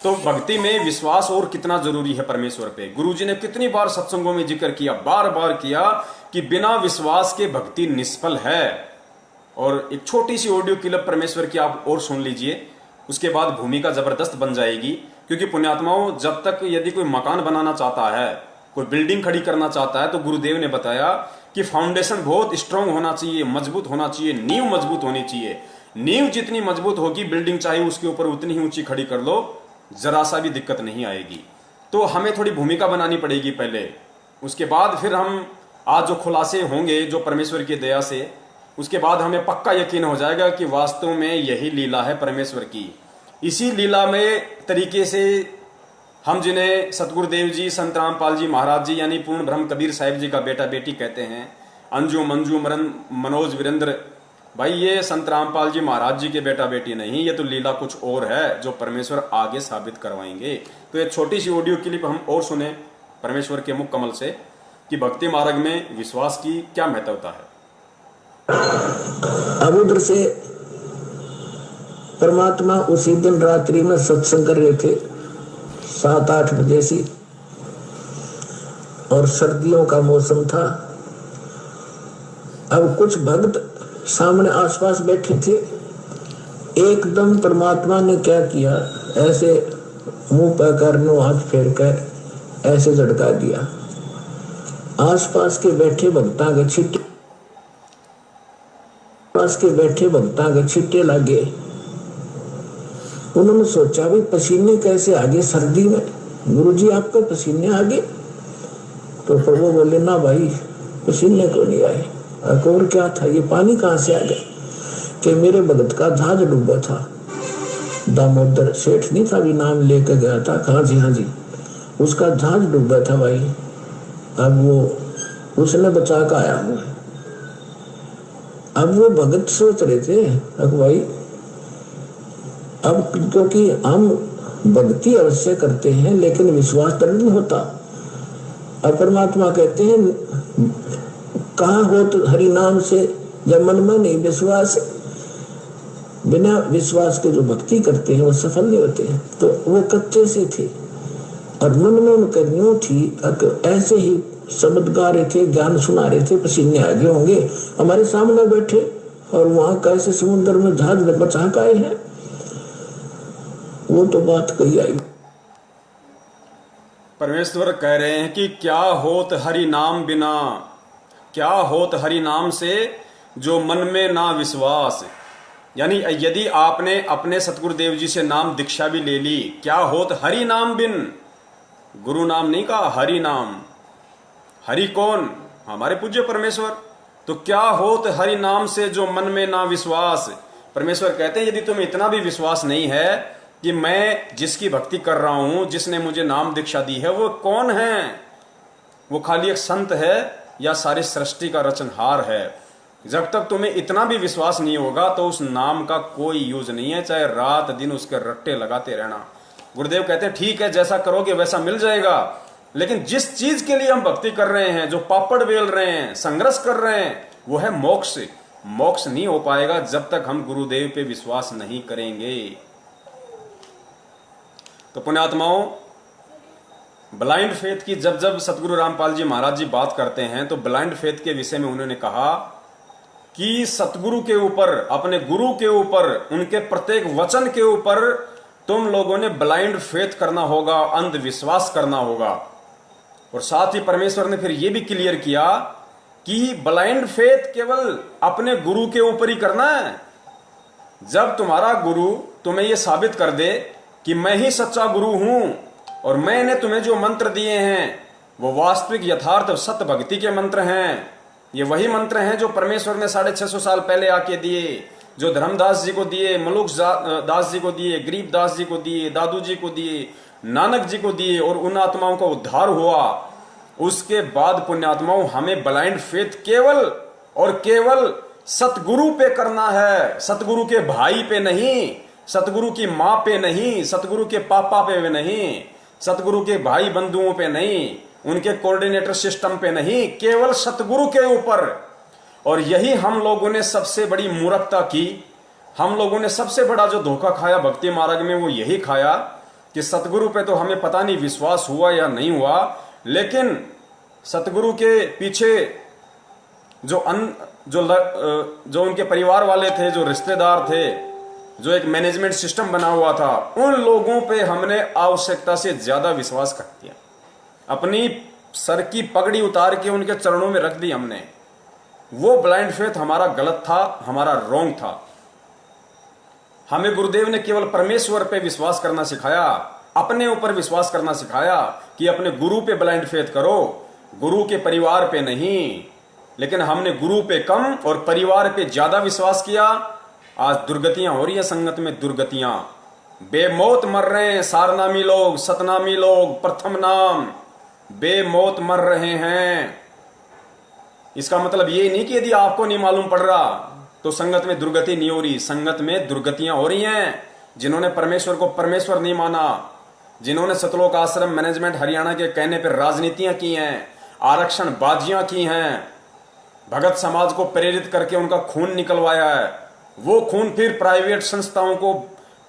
तो भक्ति में विश्वास और कितना जरूरी है परमेश्वर पे। गुरुजी ने कितनी बार सत्संगों में जिक्र किया, बार बार किया कि बिना विश्वास के भक्ति निष्फल है। और एक छोटी सी ऑडियो क्लिप परमेश्वर की आप और सुन लीजिए, उसके बाद भूमिका जबरदस्त बन जाएगी। क्योंकि पुण्यात्माओं, जब तक यदि कोई मकान बनाना चाहता है, कोई बिल्डिंग खड़ी करना चाहता है, तो गुरुदेव ने बताया कि फाउंडेशन बहुत स्ट्रांग होना चाहिए, मजबूत होना चाहिए, नींव मजबूत होनी चाहिए। नींव जितनी मजबूत होगी, बिल्डिंग चाहे उसके ऊपर उतनी ही ऊंची खड़ी कर लो, जरा सा भी दिक्कत नहीं आएगी। तो हमें थोड़ी भूमिका बनानी पड़ेगी पहले, उसके बाद फिर हम आज जो खुलासे होंगे जो परमेश्वर की दया से, उसके बाद हमें पक्का यकीन हो जाएगा कि वास्तव में यही लीला है परमेश्वर की। इसी लीला में तरीके से हम जिन्हें सतगुरुदेव जी, संत रामपाल जी महाराज जी यानी पूर्ण ब्रह्म कबीर साहिब जी का बेटा बेटी कहते हैं, अंजू मंजू मरन मनोज वीरेंद्र, भाई ये संत रामपाल जी महाराज जी के बेटा बेटी नहीं, ये तो लीला कुछ और है जो परमेश्वर आगे साबित करवाएंगे। तो एक छोटी सी ऑडियो क्लिप हम और सुने परमेश्वर के मुख कमल से कि भक्ति मार्ग में विश्वास की क्या महत्वता है। अब उधर से परमात्मा उसी दिन रात्रि में सत्संग कर रहे थे 7-8 बजे से, और सर्दियों का मौसम था। अब कुछ भक्त सामने आसपास बैठे थे। एकदम परमात्मा ने क्या किया, ऐसे मुंह पर करनो हाथ फेर कर ऐसे झटका दिया। आसपास के बैठे भक्तां के छिट्टे लगे। उन्होंने सोचा भी पसीने कैसे आगे सर्दी में, गुरुजी आपके पसीने आगे? तो प्रभु बोले ना भाई, पसीने को नहीं आए। और क्या था, ये पानी कहाँ से आ गया? कि मेरे भगत का जहाज डूबा था, दामोदर सेठ नहीं था, भी नाम लेकर गया था। कहाँ जी? हाँ जी, उसका जहाज डूबा था भाई। अब वो उसने बचा कर आया हूँ। अब वो भगत सोच रहे थे अब भाई, अब क्योंकि हम भक्ति अवश्य करते हैं लेकिन विश्वास दृढ़ नहीं होता। अब परमात्मा कहते हैं कहाँ हो तो हरि नाम से, जब मन में नहीं विश्वास, बिना विश्वास के जो भक्ति करते हैं वो सफल नहीं होते हैं। तो वो कच्चे से थे और मन में उनका न्यू थी, ऐसे ही शब्द गा रहे थे, ज्ञान सुना रहे थे, पसीने आगे होंगे। हमारे सामने बैठे और वहां कैसे समुद्र में जहाज बचा के आए हैं, वो तो बात कही आई। परमेश्वर कह रहे हैं कि क्या होत हरि नाम बिना, क्या होत हरि नाम से जो मन में ना विश्वास। यानी यदि आपने अपने सतगुरुदेव जी से नाम दीक्षा भी ले ली, क्या होत हरि नाम बिन, गुरु नाम नहीं कहा, हरि नाम। हरि कौन? हमारे पूज्य परमेश्वर। तो क्या होत हरि नाम से जो मन में ना विश्वास। परमेश्वर कहते हैं यदि तुम्हें इतना भी विश्वास नहीं है कि मैं जिसकी भक्ति कर रहा हूं, जिसने मुझे नाम दीक्षा दी है, वो कौन है, वो खाली एक संत है या सारी सृष्टि का रचनहार है, जब तक तुम्हें इतना भी विश्वास नहीं होगा तो उस नाम का कोई यूज नहीं है, चाहे रात दिन उसके रट्टे लगाते रहना। गुरुदेव कहते हैं ठीक है, जैसा करोगे वैसा मिल जाएगा, लेकिन जिस चीज के लिए हम भक्ति कर रहे हैं, जो पापड़ बेल रहे हैं, संघर्ष कर रहे हैं, वो है मोक्ष। मोक्ष नहीं हो पाएगा जब तक हम गुरुदेव पे विश्वास नहीं करेंगे। तो पुण्यात्माओं, ब्लाइंड फेथ की जब जब सतगुरु रामपाल जी महाराज जी बात करते हैं तो ब्लाइंड फेथ के विषय में उन्होंने कहा कि सतगुरु के ऊपर, अपने गुरु के ऊपर, उनके प्रत्येक वचन के ऊपर तुम लोगों ने ब्लाइंड फेथ करना होगा, अंधविश्वास करना होगा। और साथ ही परमेश्वर ने फिर यह भी क्लियर किया कि ब्लाइंड फेथ केवल अपने गुरु के ऊपर ही करना है। जब तुम्हारा गुरु तुम्हें यह साबित कर दे कि मैं ही सच्चा गुरु हूं और मैंने तुम्हें जो मंत्र दिए हैं वो वास्तविक यथार्थ सत्य भक्ति के मंत्र हैं, ये वही मंत्र हैं जो परमेश्वर ने 650 साल पहले आके दिए, जो धर्मदास जी को दिए, मलुक दास जी को दिए, गरीबदास जी को दिए, दादू जी को दिए, नानक जी को दिए, और उन आत्माओं का उद्धार हुआ। उसके बाद पुण्यात्माओं, हमें ब्लाइंड फेथ केवल और केवल सतगुरु पे करना है, सतगुरु के भाई पे नहीं, सतगुरु की मां पे नहीं, सतगुरु के पापा पे नहीं, सतगुरु के भाई बंधुओं पे नहीं, उनके कोऑर्डिनेटर सिस्टम पे नहीं, केवल सतगुरु के ऊपर। और यही हम लोगों ने सबसे बड़ी मूर्खता की, हम लोगों ने सबसे बड़ा जो धोखा खाया भक्ति मार्ग में वो यही खाया कि सतगुरु पे तो हमें पता नहीं विश्वास हुआ या नहीं हुआ, लेकिन सतगुरु के पीछे जो उनके परिवार वाले थे, जो रिश्तेदार थे, जो एक मैनेजमेंट सिस्टम बना हुआ था, उन लोगों पे हमने आवश्यकता से ज्यादा विश्वास कर दिया। अपनी सर की पगड़ी उतार के उनके चरणों में रख दी हमने। वो ब्लाइंड फेथ हमारा गलत था, हमारा रॉन्ग था। हमें गुरुदेव ने केवल परमेश्वर पे विश्वास करना सिखाया, अपने ऊपर विश्वास करना सिखाया कि अपने गुरु पे ब्लाइंड फेथ करो, गुरु के परिवार पे नहीं। लेकिन हमने गुरु पे कम और परिवार पे ज्यादा विश्वास किया। आज दुर्गतियां हो रही है संगत में, दुर्गतियां, बेमौत मर रहे हैं सारनामी लोग, सतनामी लोग, प्रथम नाम बेमौत मर रहे हैं। इसका मतलब ये नहीं कि यदि आपको नहीं मालूम पड़ रहा तो संगत में दुर्गति नहीं हो रही। संगत में दुर्गतियां हो रही हैं। जिन्होंने परमेश्वर को परमेश्वर नहीं माना, जिन्होंने सतलोक आश्रम मैनेजमेंट हरियाणा के कहने पर राजनीतियां की हैं, आरक्षण बाजियां की हैं, भगत समाज को प्रेरित करके उनका खून निकलवाया है, वो खून फिर प्राइवेट संस्थाओं को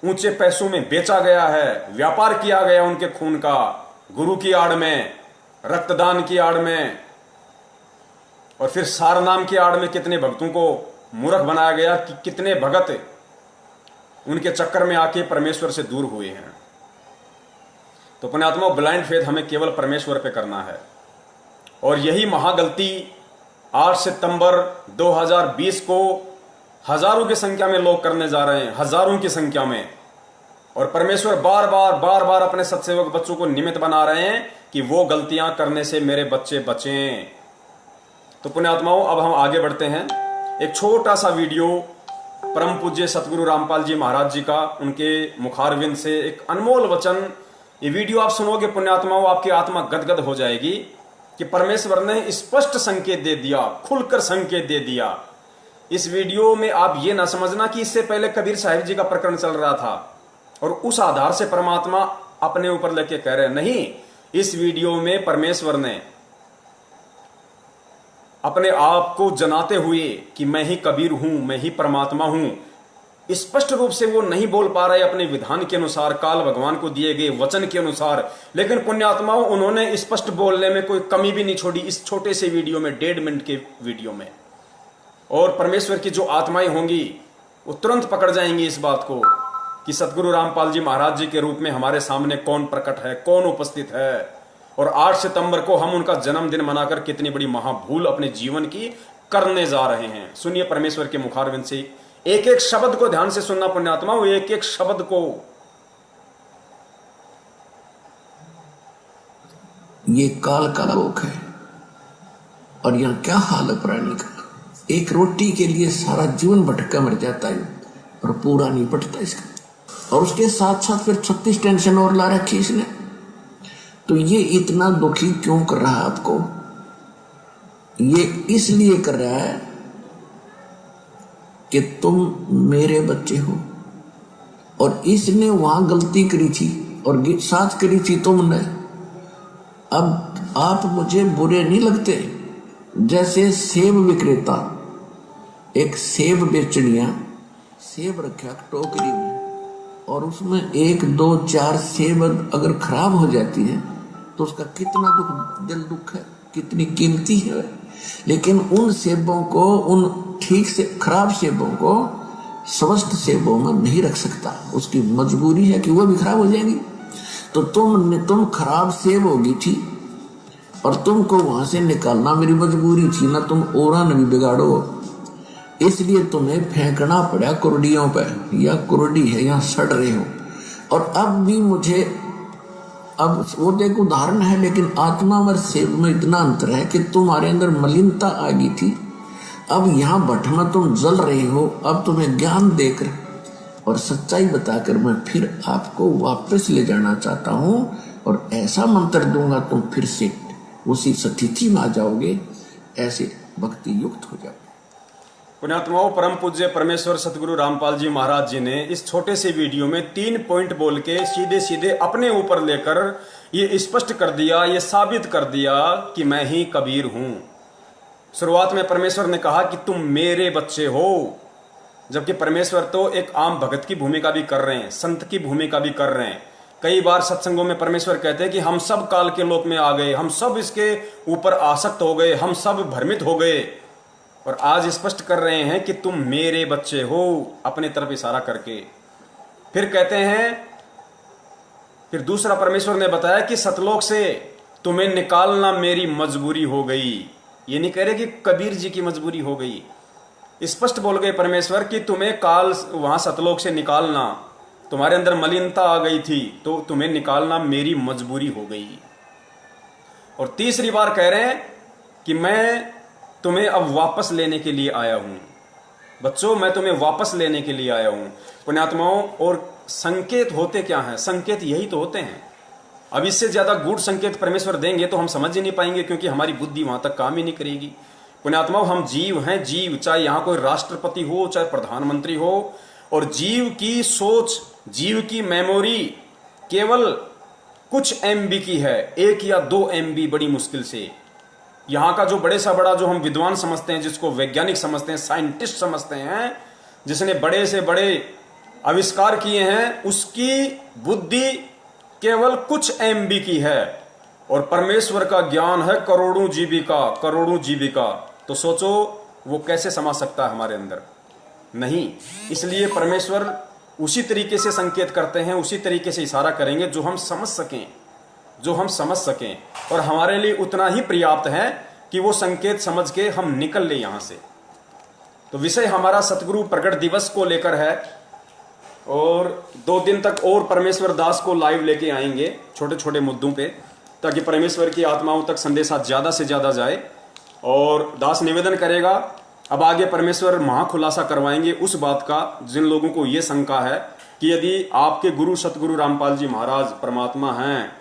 ऊंचे पैसों में बेचा गया है, व्यापार किया गया उनके खून का, गुरु की आड़ में, रक्तदान की आड़ में, और फिर सारनाम की आड़ में कितने भक्तों को मूर्ख बनाया गया कि कितने भगत उनके चक्कर में आके परमेश्वर से दूर हुए हैं। तो पुण्यात्मा, ब्लाइंड फेथ हमें केवल परमेश्वर पे करना है। और यही महागलती 8 सितंबर 2020 को हजारों की संख्या में लोग करने जा रहे हैं, हजारों की संख्या में। और परमेश्वर बार बार अपने सत्सेवक बच्चों को निमित्त बना रहे हैं कि वो गलतियां करने से मेरे बच्चे बचें। तो पुण्यात्माओं, अब हम आगे बढ़ते हैं। एक छोटा सा वीडियो परम पूज्य सतगुरु रामपाल जी महाराज जी का, उनके मुखारविंद से एक अनमोल वचन। ये वीडियो आप सुनोगे पुण्यात्माओं, आपकी आत्मा गदगद हो जाएगी कि परमेश्वर ने स्पष्ट संकेत दे दिया, खुलकर संकेत दे दिया। इस वीडियो में आप ये ना समझना कि इससे पहले कबीर साहिब जी का प्रकरण चल रहा था और उस आधार से परमात्मा अपने ऊपर लेके कह रहे हैं। नहीं, इस वीडियो में परमेश्वर ने अपने आप को जनाते हुए कि मैं ही कबीर हूं, मैं ही परमात्मा हूं, स्पष्ट रूप से वो नहीं बोल पा रहे अपने विधान के अनुसार, काल भगवान को दिए गए वचन के अनुसार, लेकिन पुण्यात्माओं उन्होंने स्पष्ट बोलने में कोई कमी भी नहीं छोड़ी इस छोटे से वीडियो में, 1.5 मिनट के वीडियो में। और परमेश्वर की जो आत्माएं होंगी वो तुरंत पकड़ जाएंगी इस बात को कि सतगुरु रामपाल जी महाराज जी के रूप में हमारे सामने कौन प्रकट है, कौन उपस्थित है। और 8 सितंबर को हम उनका जन्मदिन मनाकर कितनी बड़ी महाभूल अपने जीवन की करने जा रहे हैं। सुनिए परमेश्वर के मुखारविंद से, एक एक शब्द को ध्यान से सुनना पुण्यात्माओं, एक एक शब्द को। ये काल का लोक है। और यहाँ क्या हाल है प्राणी का, एक रोटी के लिए सारा जीवन भटका मर जाता है और पूरा नहीं पटता इसका। और उसके साथ साथ फिर 36 टेंशन और ला रखी इसने। तो ये इतना दुखी क्यों कर रहा है आपको? ये इसलिए कर रहा है कि तुम मेरे बच्चे हो, और इसने वहां गलती करी थी और साथ करी थी तुमने। अब आप मुझे बुरे नहीं लगते? जैसे सेब विक्रेता एक सेब बेचनिया सेब रखा टोकरी में, और उसमें 1 2 4 सेब अगर खराब हो जाती है तो उसका कितना दुख है, कितनी कीमती है। लेकिन उन सेबों को, उन ठीक से खराब सेबों को स्वस्थ सेबों में नहीं रख सकता, उसकी मजबूरी है कि वो भी खराब हो जाएंगी। तो तुम खराब सेब होगी थी और तुमको वहां से निकालना मेरी मजबूरी थी ना, तुम ओरा न भी बिगाड़ो, इसलिए तुम्हें फेंकना पड़ा कुर्डियों पे। या कुर्डी है, यहाँ सड़ रहे हो। और अब भी मुझे, अब वो तो एक उदाहरण है, लेकिन आत्मा और सेब में इतना अंतर है कि तुम्हारे अंदर मलिनता आ गई थी, अब यहाँ भट्ट में तुम जल रहे हो। अब तुम्हें ज्ञान देकर और सच्चाई बताकर मैं फिर आपको वापस ले जाना चाहता हूँ, और ऐसा मंत्र दूंगा तुम फिर से उसी स्थिति में आ जाओगे, ऐसे भक्ति युक्त हो जाओगे। पुण्यात्माओं, परम पूज्य परमेश्वर सतगुरु रामपाल जी महाराज जी ने इस छोटे से वीडियो में 3 पॉइंट बोल के सीधे सीधे अपने ऊपर लेकर ये स्पष्ट कर दिया, ये साबित कर दिया कि मैं ही कबीर हूं। शुरुआत में परमेश्वर ने कहा कि तुम मेरे बच्चे हो, जबकि परमेश्वर तो एक आम भगत की भूमिका भी कर रहे हैं, संत की भूमिका भी कर रहे हैं। कई बार सत्संगों में परमेश्वर कहते हैं कि हम सब काल के लोक में आ गए, हम सब इसके ऊपर आसक्त हो गए, हम सब भ्रमित हो गए। और आज स्पष्ट कर रहे हैं कि तुम मेरे बच्चे हो, अपने तरफ इशारा करके। फिर कहते हैं, फिर दूसरा परमेश्वर ने बताया कि सतलोक से तुम्हें निकालना मेरी मजबूरी हो गई। ये नहीं कह रहे कि कबीर जी की मजबूरी हो गई, स्पष्ट बोल गए परमेश्वर कि तुम्हें काल वहां सतलोक से निकालना, तुम्हारे अंदर मलिनता आ गई थी तो तुम्हें निकालना मेरी मजबूरी हो गई। और तीसरी बार कह रहे हैं कि मैं तुम्हें अब वापस लेने के लिए आया हूं। बच्चों, मैं तुम्हें वापस लेने के लिए आया हूं। पुण्यात्माओं, और संकेत होते क्या हैं? संकेत यही तो होते हैं। अब इससे ज्यादा गूढ़ संकेत परमेश्वर देंगे तो हम समझ ही नहीं पाएंगे, क्योंकि हमारी बुद्धि वहां तक काम ही नहीं करेगी। पुण्यात्माओं, हम जीव हैं, जीव, चाहे यहां कोई राष्ट्रपति हो, चाहे प्रधानमंत्री हो, और जीव की सोच, जीव की मेमोरी केवल कुछ MB की है, 1 या 2 MB बड़ी मुश्किल से। यहां का जो बड़े सा बड़ा, जो हम विद्वान समझते हैं, जिसको वैज्ञानिक समझते हैं, साइंटिस्ट समझते हैं, जिसने बड़े से बड़े आविष्कार किए हैं, उसकी बुद्धि केवल कुछ MB की है। और परमेश्वर का ज्ञान है करोड़ों जीविका, करोड़ों जीविका। तो सोचो वो कैसे समा सकता है हमारे अंदर? नहीं। इसलिए परमेश्वर उसी तरीके से संकेत करते हैं, उसी तरीके से इशारा करेंगे जो हम समझ सकें, जो हम समझ सकें। और हमारे लिए उतना ही पर्याप्त है कि वो संकेत समझ के हम निकल ले यहां से। तो विषय हमारा सतगुरु प्रकट दिवस को लेकर है, और 2 दिन तक और परमेश्वर दास को लाइव लेके आएंगे छोटे छोटे मुद्दों पे, ताकि परमेश्वर की आत्माओं तक संदेशा ज्यादा से ज्यादा जाए। और दास निवेदन करेगा, अब आगे परमेश्वर महाखुलासा करवाएंगे उस बात का जिन लोगों को यह शंका है कि यदि आपके गुरु सतगुरु रामपाल जी महाराज परमात्मा हैं,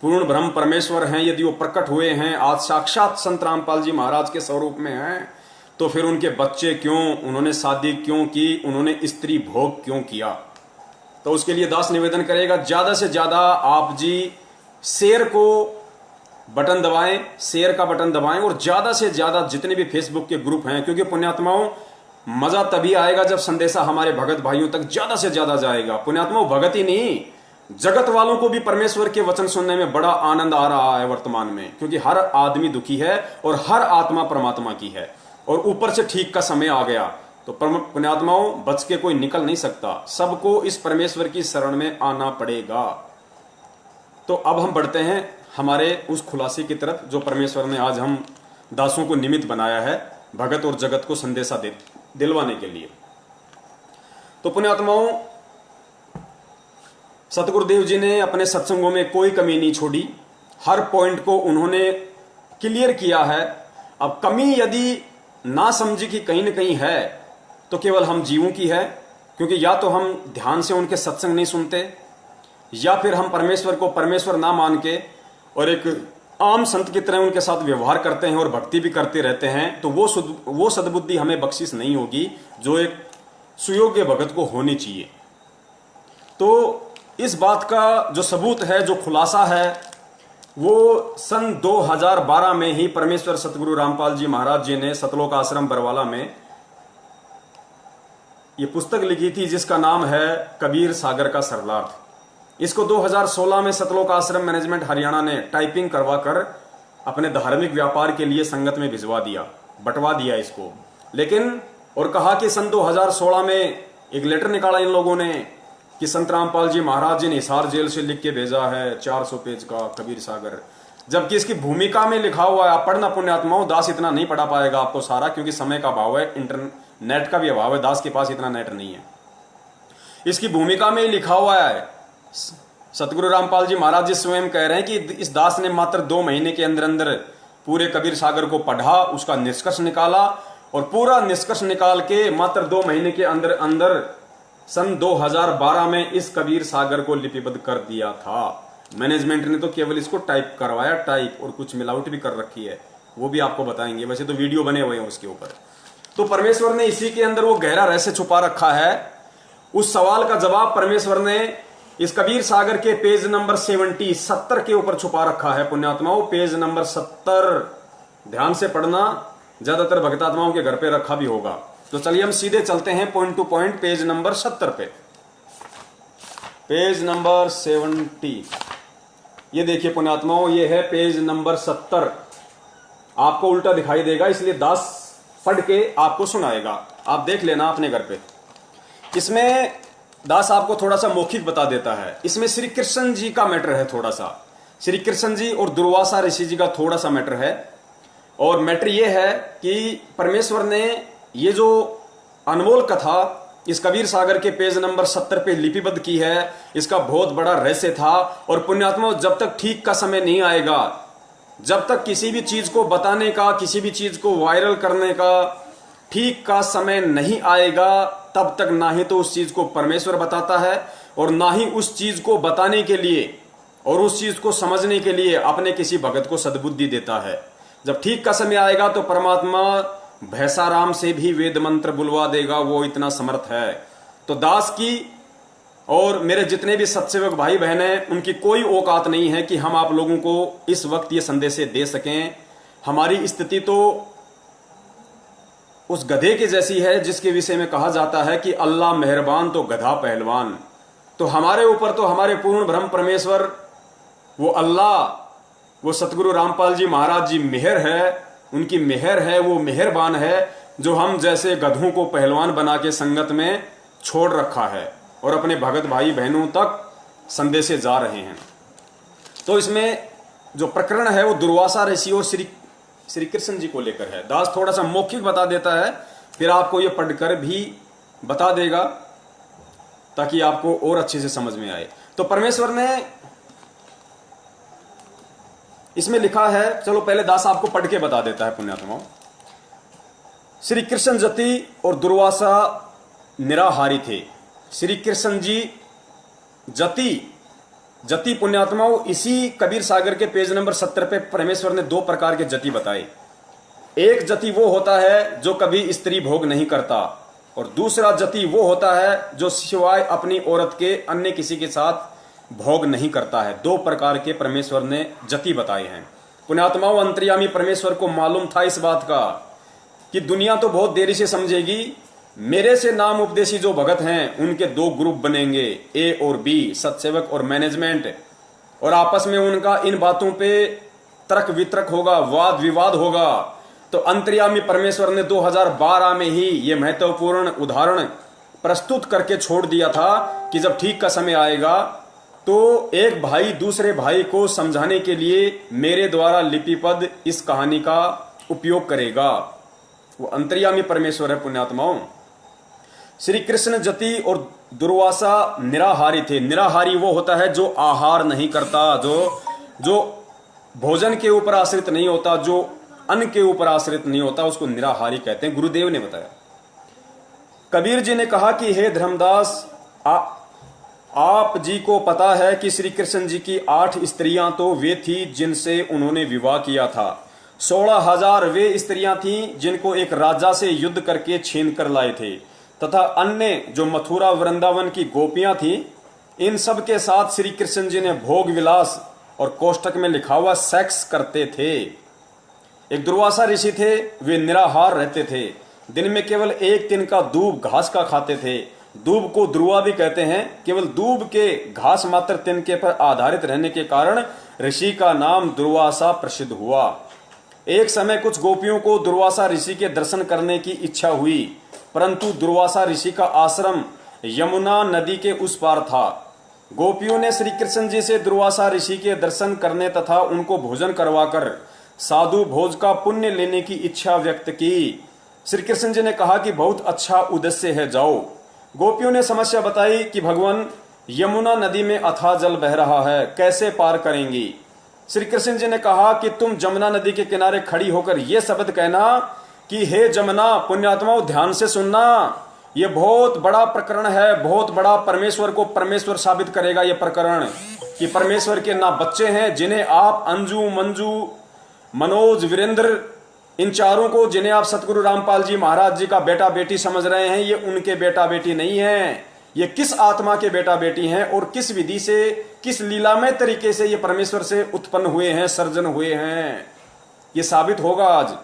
पूर्ण ब्रह्म परमेश्वर हैं, यदि वो प्रकट हुए हैं, आज साक्षात संत रामपाल जी महाराज के स्वरूप में हैं, तो फिर उनके बच्चे क्यों, उन्होंने शादी क्यों की, उन्होंने स्त्री भोग क्यों किया? तो उसके लिए दास निवेदन करेगा, ज्यादा से ज्यादा आप जी शेयर को बटन दबाएं, शेयर का बटन दबाएं, और ज्यादा से ज्यादा जितने भी फेसबुक के ग्रुप हैं, क्योंकि पुण्यात्माओं मजा तभी आएगा जब संदेशा हमारे भगत भाइयों तक ज्यादा से ज्यादा जाएगा। पुण्यात्माओं, भगत ही नहीं, जगत वालों को भी परमेश्वर के वचन सुनने में बड़ा आनंद आ रहा है वर्तमान में, क्योंकि हर आदमी दुखी है और हर आत्मा परमात्मा की है, और ऊपर से ठीक का समय आ गया। तो पुण्यात्माओं, बच के कोई निकल नहीं सकता, सबको इस परमेश्वर की शरण में आना पड़ेगा। तो अब हम बढ़ते हैं हमारे उस खुलासे की तरफ जो परमेश्वर ने आज हम दासों को निमित्त बनाया है भगत और जगत को संदेशा दिलवाने के लिए। तो पुण्यात्माओं, सतगुरुदेव जी ने अपने सत्संगों में कोई कमी नहीं छोड़ी, हर पॉइंट को उन्होंने क्लियर किया है। अब कमी यदि ना समझी कि कहीं ना कहीं है तो केवल हम जीवों की है, क्योंकि या तो हम ध्यान से उनके सत्संग नहीं सुनते, या फिर हम परमेश्वर को परमेश्वर ना मान के और एक आम संत की तरह उनके साथ व्यवहार करते हैं और भक्ति भी करते रहते हैं, तो वो सद्बुद्धि हमें बख्शिश नहीं होगी जो एक सुयोग्य भगत को होनी चाहिए। तो इस बात का जो सबूत है, जो खुलासा है, वो सन 2012 में ही परमेश्वर सतगुरु रामपाल जी महाराज जी ने सतलोक आश्रम बरवाला में ये पुस्तक लिखी थी, जिसका नाम है कबीर सागर का सरलार्थ। इसको 2016 में सतलोक आश्रम मैनेजमेंट हरियाणा ने टाइपिंग करवा कर अपने धार्मिक व्यापार के लिए संगत में भिजवा दिया, बंटवा दिया इसको। लेकिन और कहा कि सन 2016 में एक लेटर निकाला इन लोगों ने कि संत रामपाल जी महाराज जी ने हिसार जेल से लिख के भेजा है 400 पेज का कबीर सागर, जबकि इसकी भूमिका में लिखा हुआ है, आप पढ़ना पुण्यात्माओं, दास इतना नहीं पढ़ा पाएगा आपको सारा, क्योंकि समय का अभाव है, इंटरनेट का भी अभाव है, दास के पास इतना नेट नहीं है। इसकी भूमिका में लिखा हुआ है, सतगुरु रामपाल जी महाराज जी स्वयं कह रहे हैं कि इस दास ने मात्र 2 महीने के अंदर अंदर पूरे कबीर सागर को पढ़ा, उसका निष्कर्ष निकाला, और पूरा निष्कर्ष निकाल के मात्र 2 महीने के अंदर अंदर सन 2012 में इस कबीर सागर को लिपिबद्ध कर दिया था। मैनेजमेंट ने तो केवल इसको टाइप करवाया, टाइप, और कुछ मिलावट भी कर रखी है, वो भी आपको बताएंगे, वैसे तो वीडियो बने हुए हैं उसके ऊपर। तो परमेश्वर ने इसी के अंदर वो गहरा रहस्य छुपा रखा है। उस सवाल का जवाब परमेश्वर ने इस कबीर सागर के पेज नंबर 70 के ऊपर छुपा रखा है पुण्यात्माओं। पेज नंबर 70 ध्यान से पढ़ना, ज्यादातर भक्तात्माओं के घर पे रखा भी होगा। तो चलिए हम सीधे चलते हैं point two point, page number 70 पे। पेज नंबर 70, ये देखिए पुण्यात्माओं, ये है पेज नंबर 70। आपको उल्टा दिखाई देगा, इसलिए दास पढ़ के आपको सुनाएगा, आप देख लेना अपने घर पे। इसमें दास आपको थोड़ा सा मौखिक बता देता है। इसमें श्री कृष्ण जी का मैटर है, थोड़ा सा श्री कृष्ण जी और दुर्वासा ऋषि जी का थोड़ा सा मैटर है। और मैटर ये है कि परमेश्वर ने ये जो अनमोल कथा इस कबीर सागर के पेज नंबर 70 पे लिपिबद्ध की है, इसका बहुत बड़ा रहस्य था। और पुण्यात्मा, जब तक ठीक का समय नहीं आएगा, जब तक किसी भी चीज को बताने का, किसी भी चीज को वायरल करने का ठीक का समय नहीं आएगा, तब तक ना ही तो उस चीज को परमेश्वर बताता है और ना ही उस चीज को बताने के लिए और उस चीज को समझने के लिए अपने किसी भगत को सद्बुद्धि देता है। जब ठीक का समय आएगा तो परमात्मा भैसाराम से भी वेद मंत्र बुलवा देगा, वो इतना समर्थ है। तो दास की और मेरे जितने भी सत्सेवक भाई बहन हैं, उनकी कोई औकात नहीं है कि हम आप लोगों को इस वक्त ये संदेश दे सकें। हमारी स्थिति तो उस गधे की जैसी है जिसके विषय में कहा जाता है कि अल्लाह मेहरबान तो गधा पहलवान। तो हमारे ऊपर तो हमारे पूर्ण ब्रह्म परमेश्वर, वो अल्लाह, वो सतगुरु रामपाल जी महाराज जी मेहर है, उनकी मेहर है, वो मेहरबान है, जो हम जैसे गधों को पहलवान बना के संगत में छोड़ रखा है और अपने भगत भाई बहनों तक संदेशे जा रहे हैं। तो इसमें जो प्रकरण है वो दुर्वासा ऋषि और श्री कृष्ण जी को लेकर है। दास थोड़ा सा मौखिक बता देता है, फिर आपको ये पढ़कर भी बता देगा ताकि आपको और अच्छे से समझ में आए। तो परमेश्वर ने इसमें लिखा है, चलो पहले दास आपको पढ़ के बता देता है पुण्यात्माओं। श्री कृष्ण जति और दुर्वासा निराहारी थे। श्री कृष्ण जी जति पुण्यात्माओं, इसी कबीर सागर के पेज नंबर 70 पे परमेश्वर ने 2 प्रकार के जति बताए। एक जति वो होता है जो कभी स्त्री भोग नहीं करता, और दूसरा जति वो होता है जो सिवाय अपनी औरत के अन्य किसी के साथ भोग नहीं करता है। 2 प्रकार के परमेश्वर ने जति बताए हैं पुण्यात्माओं। अंतर्यामी परमेश्वर को मालूम था इस बात का कि दुनिया तो बहुत देरी से समझेगी, मेरे से नाम उपदेशी जो भगत हैं उनके 2 ग्रुप बनेंगे, ए और बी, सत्सेवक और मैनेजमेंट, और आपस में उनका इन बातों पे तर्क वितर्क होगा, वाद विवाद होगा। तो अंतर्यामी परमेश्वर ने 2012 में ही ये महत्वपूर्ण उदाहरण प्रस्तुत करके छोड़ दिया था कि जब ठीक का समय आएगा तो एक भाई दूसरे भाई को समझाने के लिए मेरे द्वारा लिपिबद्ध इस कहानी का उपयोग करेगा। वो अंतर्यामी परमेश्वर है पुण्यात्माओं। श्री कृष्ण जति और दुर्वासा निराहारी थे। निराहारी वो होता है जो आहार नहीं करता, जो भोजन के ऊपर आश्रित नहीं होता, जो अन्न के ऊपर आश्रित नहीं होता, उसको निराहारी कहते हैं। गुरुदेव ने बताया। कबीर जी ने कहा कि हे धर्मदास, आप जी को पता है कि श्री कृष्ण जी की 8 स्त्रियां तो वे थी जिनसे उन्होंने विवाह किया था। 16,000 वे स्त्रियां थीं जिनको एक राजा से युद्ध करके छीन कर लाए थे, तथा अन्य जो मथुरा वृंदावन की गोपियां थीं, इन सब के साथ श्री कृष्ण जी ने भोग विलास और कोष्टक में लिखा हुआ सेक्स करते थे। एक दुर्वासा ऋषि थे, वे निराहार रहते थे। दिन में केवल 1 दिन का दूब घास का खाते थे। दूब को ध्रुवा भी कहते हैं। केवल दूब के घास मात्र तिनके पर आधारित रहने के कारण ऋषि का नाम दुर्वासा प्रसिद्ध हुआ। एक समय कुछ गोपियों को दुर्वासा ऋषि के दर्शन करने की इच्छा हुई, परंतु दुर्वासा ऋषि का आश्रम यमुना नदी के उस पार था। गोपियों ने श्री कृष्ण जी से दुर्वासा ऋषि के दर्शन करने तथा उनको भोजन करवाकर साधु भोज का पुण्य लेने की इच्छा व्यक्त की। श्री कृष्ण जी ने कहा कि बहुत अच्छा उद्देश्य है, जाओ। गोपियों ने समस्या बताई कि भगवान, यमुना नदी में अथाह जल बह रहा है, कैसे पार करेंगी। श्री कृष्ण जी ने कहा कि तुम जमुना नदी के किनारे खड़ी होकर यह शब्द कहना कि हे जमुना, पुण्यात्माओं ध्यान से सुनना, यह बहुत बड़ा प्रकरण है, बहुत बड़ा, परमेश्वर को परमेश्वर साबित करेगा यह प्रकरण, कि परमेश्वर के ना बच्चे हैं जिन्हें आप अंजू, मंजू, मनोज, वीरेंद्र, इन चारों को जिन्हें आप सतगुरु रामपाल जी महाराज जी का बेटा बेटी समझ रहे हैं, ये उनके बेटा बेटी नहीं है। ये किस आत्मा के बेटा बेटी हैं और किस विधि से, किस लीलामय तरीके से ये परमेश्वर से उत्पन्न हुए हैं, सर्जन हुए हैं, ये साबित होगा आज।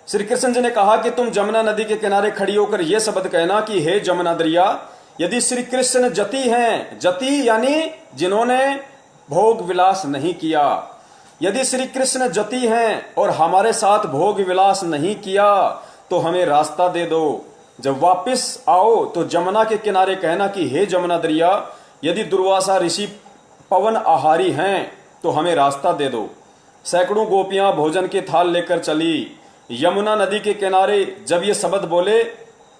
श्री कृष्ण जी ने कहा कि तुम जमुना नदी के किनारे खड़ी होकर यह शब्द कहना कि हे जमुना दरिया, यदि श्री कृष्ण जति हैं, जति यानी जिन्होंने भोग विलास नहीं किया, यदि श्री कृष्ण जति हैं और हमारे साथ भोग विलास नहीं किया तो हमें रास्ता दे दो। जब वापस आओ तो जमुना के किनारे कहना कि हे जमुना दरिया, यदि दुर्वासा ऋषि पवन आहारी हैं तो हमें रास्ता दे दो। सैकड़ों गोपियां भोजन के थाल लेकर चली। यमुना नदी के किनारे जब ये शब्द बोले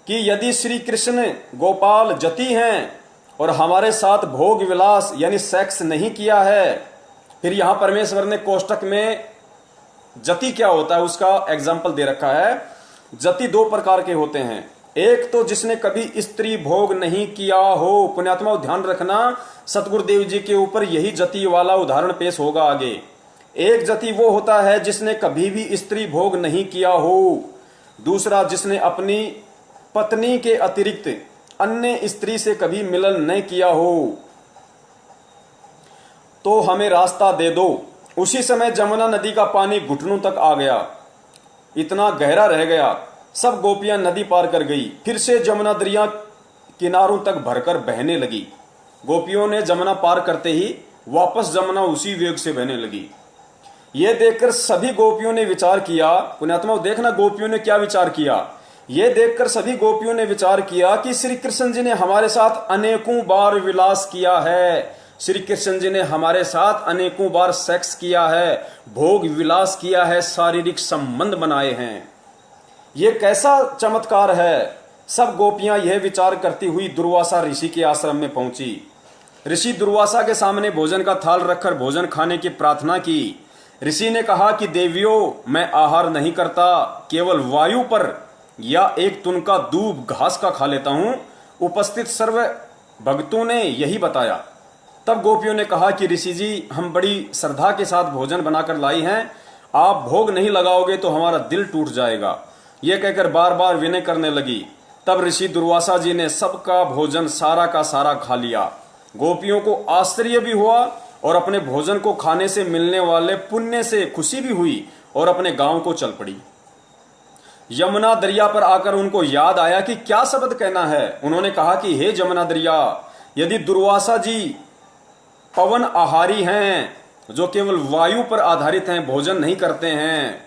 कि यदि श्री कृष्ण गोपाल जति हैं और हमारे साथ भोग विलास यानी सेक्स नहीं किया है, फिर यहां परमेश्वर ने कोष्टक में जति क्या होता है उसका एग्जाम्पल दे रखा है। जति 2 प्रकार के होते हैं। एक तो जिसने कभी स्त्री भोग नहीं किया हो, पुण्यात्मा ध्यान रखना, सतगुरुदेव जी के ऊपर यही जति वाला उदाहरण पेश होगा आगे। एक जति वो होता है जिसने कभी भी स्त्री भोग नहीं किया हो। दूसरा जिसने अपनी पत्नी के अतिरिक्त अन्य स्त्री से कभी मिलन नहीं किया हो। तो हमें रास्ता दे दो। उसी समय जमुना नदी का पानी घुटनों तक आ गया, इतना गहरा रह गया। सब गोपियां नदी पार कर गई। फिर से जमुना दरिया किनारों तक भरकर बहने लगी। गोपियों ने जमुना पार करते ही वापस जमुना उसी वेग से बहने लगी। यह देखकर सभी गोपियों ने विचार किया, पुण्यात्मा देखना गोपियों ने क्या विचार किया। यह देखकर सभी गोपियों ने विचार किया कि श्री कृष्ण जी ने हमारे साथ अनेकों बार विलास किया है, श्री कृष्ण जी ने हमारे साथ अनेकों बार सेक्स किया है, भोग विलास किया है, शारीरिक संबंध बनाए हैं। यह कैसा चमत्कार है। सब गोपियां यह विचार करती हुई दुर्वासा ऋषि के आश्रम में पहुंची। ऋषि दुर्वासा के सामने भोजन का थाल रखकर भोजन खाने की प्रार्थना की। ऋषि ने कहा कि देवियों, मैं आहार नहीं करता, केवल वायु पर या एक तुनका दूब घास का खा लेता हूं। उपस्थित सर्व भक्तों ने यही बताया। तब गोपियों ने कहा कि ऋषि जी, हम बड़ी श्रद्धा के साथ भोजन बनाकर लाई हैं, आप भोग नहीं लगाओगे तो हमारा दिल टूट जाएगा। यह कहकर बार बार विनय करने लगी। तब ऋषि दुर्वासा जी ने सबका भोजन सारा का सारा खा लिया। गोपियों को आश्चर्य भी हुआ और अपने भोजन को खाने से मिलने वाले पुण्य से खुशी भी हुई और अपने गांव को चल पड़ी। यमुना दरिया पर आकर उनको याद आया कि क्या शब्द कहना है। उन्होंने कहा कि हे जमुना दरिया, यदि दुर्वासा जी पवन आहारी हैं, जो केवल वायु पर आधारित हैं, भोजन नहीं करते हैं,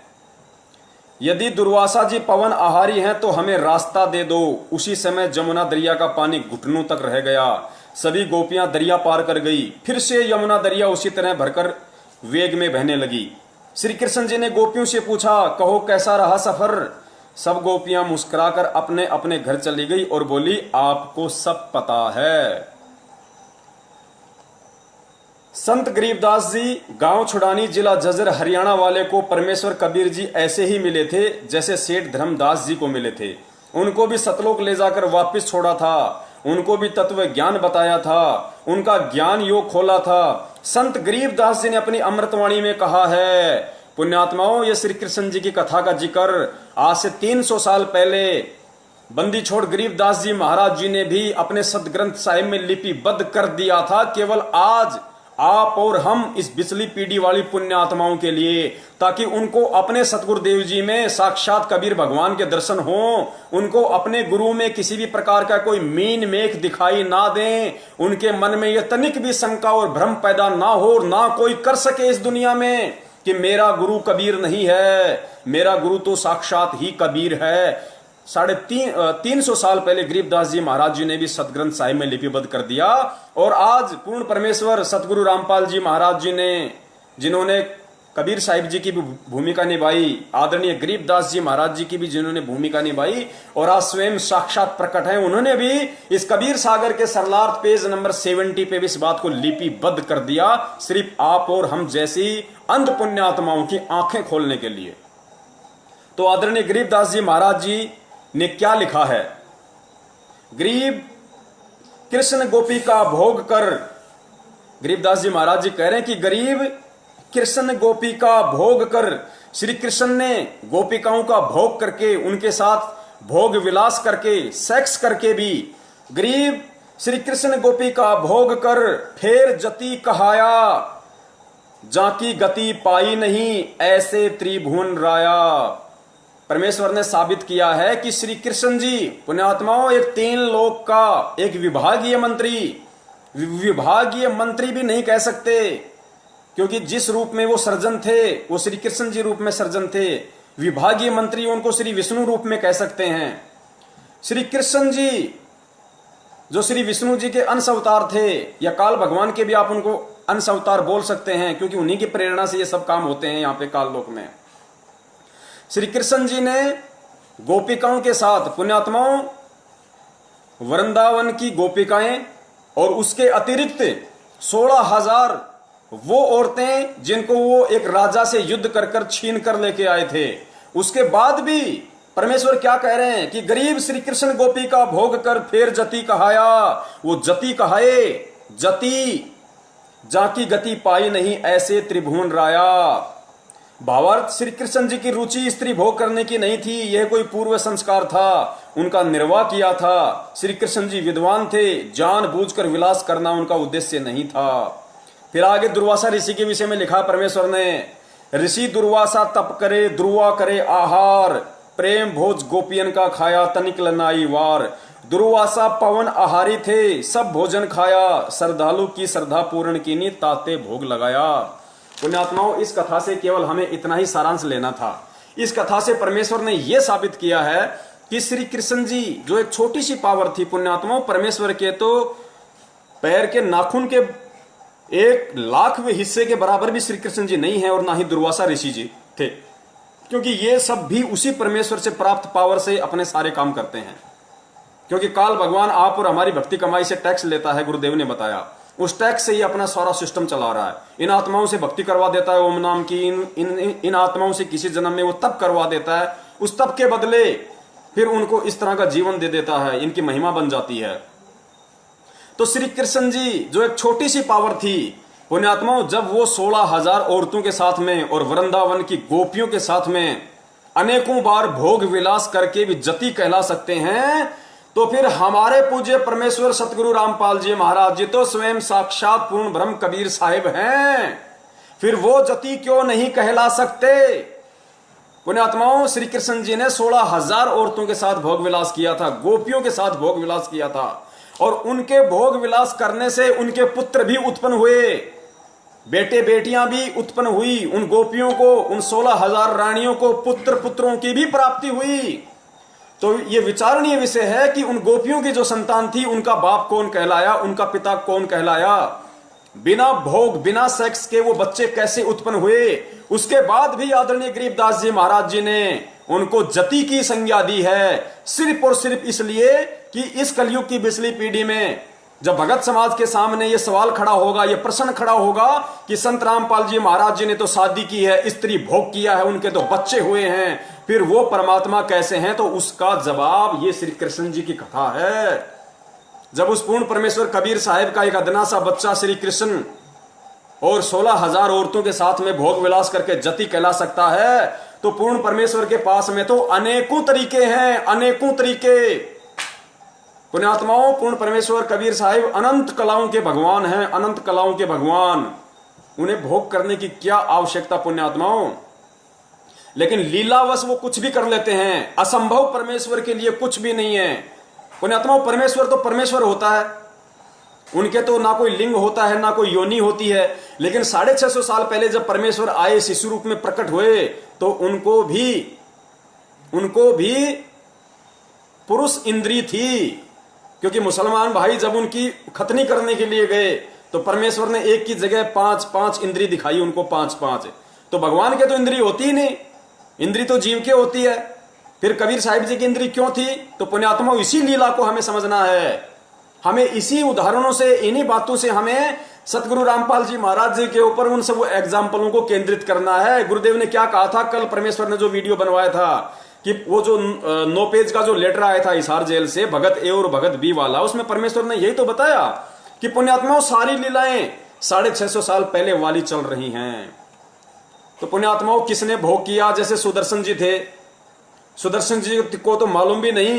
यदि दुर्वासा जी पवन आहारी हैं तो हमें रास्ता दे दो। उसी समय जमुना दरिया का पानी घुटनों तक रह गया। सभी गोपियां दरिया पार कर गई। फिर से यमुना दरिया उसी तरह भरकर वेग में बहने लगी। श्री कृष्ण जी ने गोपियों से पूछा, कहो कैसा रहा सफर। सब गोपियां मुस्कुराकर अपने अपने घर चली गई और बोली, आपको सब पता है। संत गरीबदास जी गांव छुड़ानी जिला जजर हरियाणा वाले को परमेश्वर कबीर जी ऐसे ही मिले थे जैसे सेठ धर्मदास जी को मिले थे। उनको भी सतलोक ले जाकर वापस छोड़ा था, उनको भी तत्व ज्ञान बताया था, उनका ज्ञान योग खोला था। संत गरीबदास जी ने अपनी अमृतवाणी में कहा है, पुण्यात्माओं, ये श्री कृष्ण जी की कथा का जिक्र आज से 300 साल पहले बंदी छोड़ गरीबदास जी महाराज जी ने भी अपने सदग्रंथ साहिब में लिपिबद्ध कर दिया था। केवल आज आप और हम इस बिचली पीढ़ी वाली पुण्य आत्माओं के लिए, ताकि उनको अपने सतगुरुदेव जी में साक्षात कबीर भगवान के दर्शन हो, उनको अपने गुरु में किसी भी प्रकार का कोई मीन मेख दिखाई ना दें, उनके मन में यह तनिक भी शंका और भ्रम पैदा ना हो, ना कोई कर सके इस दुनिया में कि मेरा गुरु कबीर नहीं है, मेरा गुरु तो साक्षात ही कबीर है। 350 साल पहले गरीबदास जी महाराज जी ने भी सतग्रंथ साहिब में लिपिबद्ध कर दिया। और आज पूर्ण परमेश्वर सतगुरु रामपाल जी महाराज जी ने, जिन्होंने कबीर साहिब जी की भी भूमिका निभाई, आदरणीय गरीबदास जी महाराज जी की भी जिन्होंने भूमिका निभाई, और आज स्वयं साक्षात प्रकट हैं, उन्होंने भी इस कबीर सागर के सरलार्थ पेज नंबर 70 पे भी इस बात को लिपिबद्ध कर दिया, सिर्फ आप और हम जैसी अंध पुण्यात्माओं की आंखें खोलने के लिए। तो आदरणीय गरीबदास जी महाराज जी ने क्या लिखा है? गरीब कृष्ण गोपी का भोग कर, गरीबदास जी महाराज जी कह रहे हैं कि गरीब कृष्ण गोपी का भोग कर, श्री कृष्ण ने गोपिकाओं का भोग करके, उनके साथ भोग विलास करके, सेक्स करके भी, गरीब श्री कृष्ण गोपी का भोग कर फेर जति कहाया, जाकी गति पाई नहीं ऐसे त्रिभुवन राया। परमेश्वर ने साबित किया है कि श्री कृष्ण जी पुण्यात्माओं एक 3 लोक का एक विभागीय मंत्री भी नहीं कह सकते, क्योंकि जिस रूप में वो सर्जन थे वो श्री कृष्ण जी रूप में सर्जन थे। विभागीय मंत्री उनको श्री विष्णु रूप में कह सकते हैं। श्री कृष्ण जी जो श्री विष्णु जी के अंश अवतार थे, या काल भगवान के भी आप उनको अंश अवतार बोल सकते हैं, क्योंकि उन्हीं की प्रेरणा से ये सब काम होते हैं यहाँ पे काल लोक में। श्री कृष्ण जी ने गोपिकाओं के साथ, पुण्यात्माओं, वृंदावन की गोपिकाएं और उसके अतिरिक्त 16,000 वो औरतें जिनको वो एक राजा से युद्ध कर छीन कर लेके आए थे, उसके बाद भी परमेश्वर क्या कह रहे हैं कि गरीब श्री कृष्ण गोपी का भोग कर फेर जति कहाया। वो जति कहाए, जति जाकी गति पाई नहीं ऐसे त्रिभुवन राया। भावार्थ, श्री कृष्ण जी की रुचि स्त्री भोग करने की नहीं थी, यह कोई पूर्व संस्कार था, उनका निर्वाह किया था। श्री कृष्ण जी विद्वान थे, जानबूझकर विलास करना उनका उद्देश्य नहीं था। फिर आगे दुर्वासा ऋषि के विषय में लिखा परमेश्वर ने, ऋषि दुर्वासा तप करे, दुर्वा करे आहार, प्रेम भोज गोपियन का खाया, तनिक लनाई वार। दुर्वासा पवन आहारी थे, सब भोजन खाया, श्रद्धालु की श्रद्धा पूर्ण कीनी, ताते भोग लगाया। पुण्यात्माओं, इस कथा से केवल हमें इतना ही सारांश लेना था। इस कथा से परमेश्वर ने यह साबित किया है कि श्री कृष्ण जी जो एक छोटी सी पावर थी, पुण्यात्माओं, परमेश्वर के तो पैर के नाखून के 1,00,000वें हिस्से के बराबर भी श्री कृष्ण जी नहीं है, और ना ही दुर्वासा ऋषि जी थे, क्योंकि ये सब भी उसी परमेश्वर से प्राप्त पावर से अपने सारे काम करते हैं। क्योंकि काल भगवान आप और हमारी भक्ति कमाई से टैक्स लेता है, गुरुदेव ने बताया, उस टैक्स से ही अपना सारा सिस्टम चला रहा है। इन आत्माओं से भक्ति करवा देता है ओम नाम की, इन आत्माओं से किसी जन्म में वो तप करवा देता है, उस तप के बदले फिर उनको इस तरह का जीवन दे देता है, इनकी महिमा बन जाती है। तो श्री कृष्ण जी जो एक छोटी सी पावर थी, पुण्यात्माओं, जब वो 16,000 औरतों के साथ में और वृंदावन की गोपियों के साथ में अनेकों बार भोग विलास करके भी जति कहला सकते हैं, तो फिर हमारे पूज्य परमेश्वर सतगुरु रामपाल जी महाराज जी तो स्वयं साक्षात पूर्ण ब्रह्म कबीर साहिब हैं, फिर वो जति क्यों नहीं कहला सकते? पुण्यात्माओं, श्री कृष्ण जी ने 16,000 औरतों के साथ भोग विलास किया था, गोपियों के साथ भोग विलास किया था, और उनके भोग विलास करने से उनके पुत्र भी उत्पन्न हुए, बेटे बेटियां भी उत्पन्न हुई। उन गोपियों को, उन 16,000 रानियों को पुत्र पुत्रों की भी प्राप्ति हुई। तो ये विचारणीय विषय है कि उन गोपियों की जो संतान थी, उनका बाप कौन कहलाया, उनका पिता कौन कहलाया, बिना भोग बिना सेक्स के वो बच्चे कैसे उत्पन्न हुए। उसके बाद भी आदरणीय गरीबदास जी महाराज जी ने उनको जति की संज्ञा दी है, सिर्फ और सिर्फ इसलिए कि इस कलयुग की बिचली पीढ़ी में जब भगत समाज के सामने ये सवाल खड़ा होगा, ये प्रश्न खड़ा होगा कि संत रामपाल जी महाराज जी ने तो शादी की है, स्त्री भोग किया है, उनके तो बच्चे हुए हैं, फिर वो परमात्मा कैसे हैं, तो उसका जवाब ये श्री कृष्ण जी की कथा है। जब उस पूर्ण परमेश्वर कबीर साहिब का एक अदना सा बच्चा श्री कृष्ण और 16,000 औरतों के साथ में भोग विलास करके जति कहला सकता है, तो पूर्ण परमेश्वर के पास में तो अनेकों तरीके हैं, अनेकों तरीके। पुण्यात्माओं, पूर्ण परमेश्वर कबीर साहिब अनंत कलाओं के भगवान हैं, अनंत कलाओं के भगवान। उन्हें भोग करने की क्या आवश्यकता पुण्यात्माओं। लेकिन लीलावश वो कुछ भी कर लेते हैं। असंभव परमेश्वर के लिए कुछ भी नहीं है पुण्यात्माओं। परमेश्वर तो परमेश्वर होता है, उनके तो ना कोई लिंग होता है ना कोई योनि होती है। लेकिन 650 साल पहले जब परमेश्वर आए, शिशु रूप में प्रकट हुए, तो उनको भी पुरुष इंद्री थी। क्योंकि मुसलमान भाई जब उनकी खतनी करने के लिए गए तो परमेश्वर ने एक की जगह 5-5 इंद्री दिखाई उनको, 5-5। तो भगवान के तो इंद्री होती ही नहीं, इंद्री तो जीव के होती है। फिर कबीर साहिब जी की इंद्री क्यों थी? तो पुण्यात्मा इसी लीला को हमें समझना है। हमें इसी उदाहरणों से, इन्हीं बातों से हमें सतगुरु रामपाल जी महाराज जी के ऊपर उन सब एग्जाम्पलों को केंद्रित करना है। गुरुदेव ने क्या कहा था कल, परमेश्वर ने जो वीडियो बनवाया था कि वो जो 9 पेज का जो लेटर आया था हिसार जेल से, भगत ए और भगत बी वाला, उसमें परमेश्वर ने यही तो बताया कि पुण्यात्माओं सारी लीलाएं 650 साल पहले वाली चल रही हैं। तो पुण्यात्माओं किसने भोग किया? जैसे सुदर्शन जी थे, सुदर्शन जी को तो मालूम भी नहीं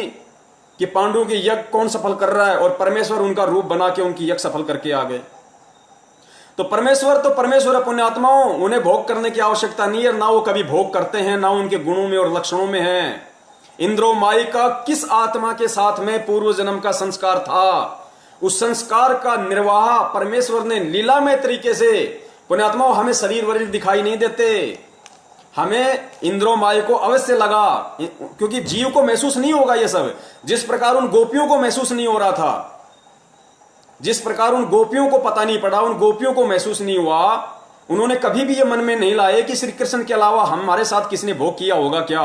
कि पांडवों की यज्ञ कौन सफल कर रहा है, और परमेश्वर उनका रूप बना के उनकी यज्ञ सफल करके आ गए। तो परमेश्वर है पुण्यात्माओं, उन्हें भोग करने की आवश्यकता नहीं है, ना वो कभी भोग करते हैं, ना उनके गुणों में और लक्षणों में है। इंद्रो माई का किस आत्मा के साथ में पूर्व जन्म का संस्कार था, उस संस्कार का निर्वाह परमेश्वर ने लीलामय तरीके से, पुण्यात्माओं हमें शरीर वरीर दिखाई नहीं देते, हमें इंद्रो माई को अवश्य लगा, क्योंकि जीव को महसूस नहीं होगा ये सब। जिस प्रकार उन गोपियों को महसूस नहीं हो रहा था, जिस प्रकार उन गोपियों को पता नहीं पड़ा, उन गोपियों को महसूस नहीं हुआ, उन्होंने कभी भी ये मन में नहीं लाए कि श्री कृष्ण के अलावा हमारे साथ किसने भोग किया होगा क्या।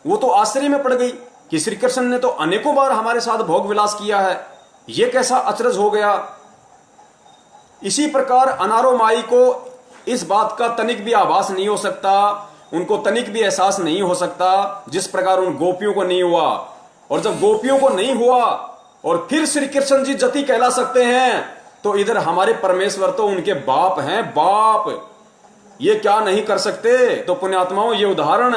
वो तो आश्चर्य में पड़ गई कि श्री कृष्ण ने तो अनेकों बार हमारे साथ भोग विलास किया है, ये कैसा अचरज हो गया। इसी प्रकार अनारो माई को इस बात का तनिक भी आभास नहीं हो सकता, उनको तनिक भी एहसास नहीं हो सकता, जिस प्रकार उन गोपियों को नहीं हुआ। और जब गोपियों को नहीं हुआ और फिर श्री कृष्ण जी जति कहला सकते हैं, तो इधर हमारे परमेश्वर तो उनके बाप हैं, बाप, ये क्या नहीं कर सकते। तो पुण्यात्माओं ये उदाहरण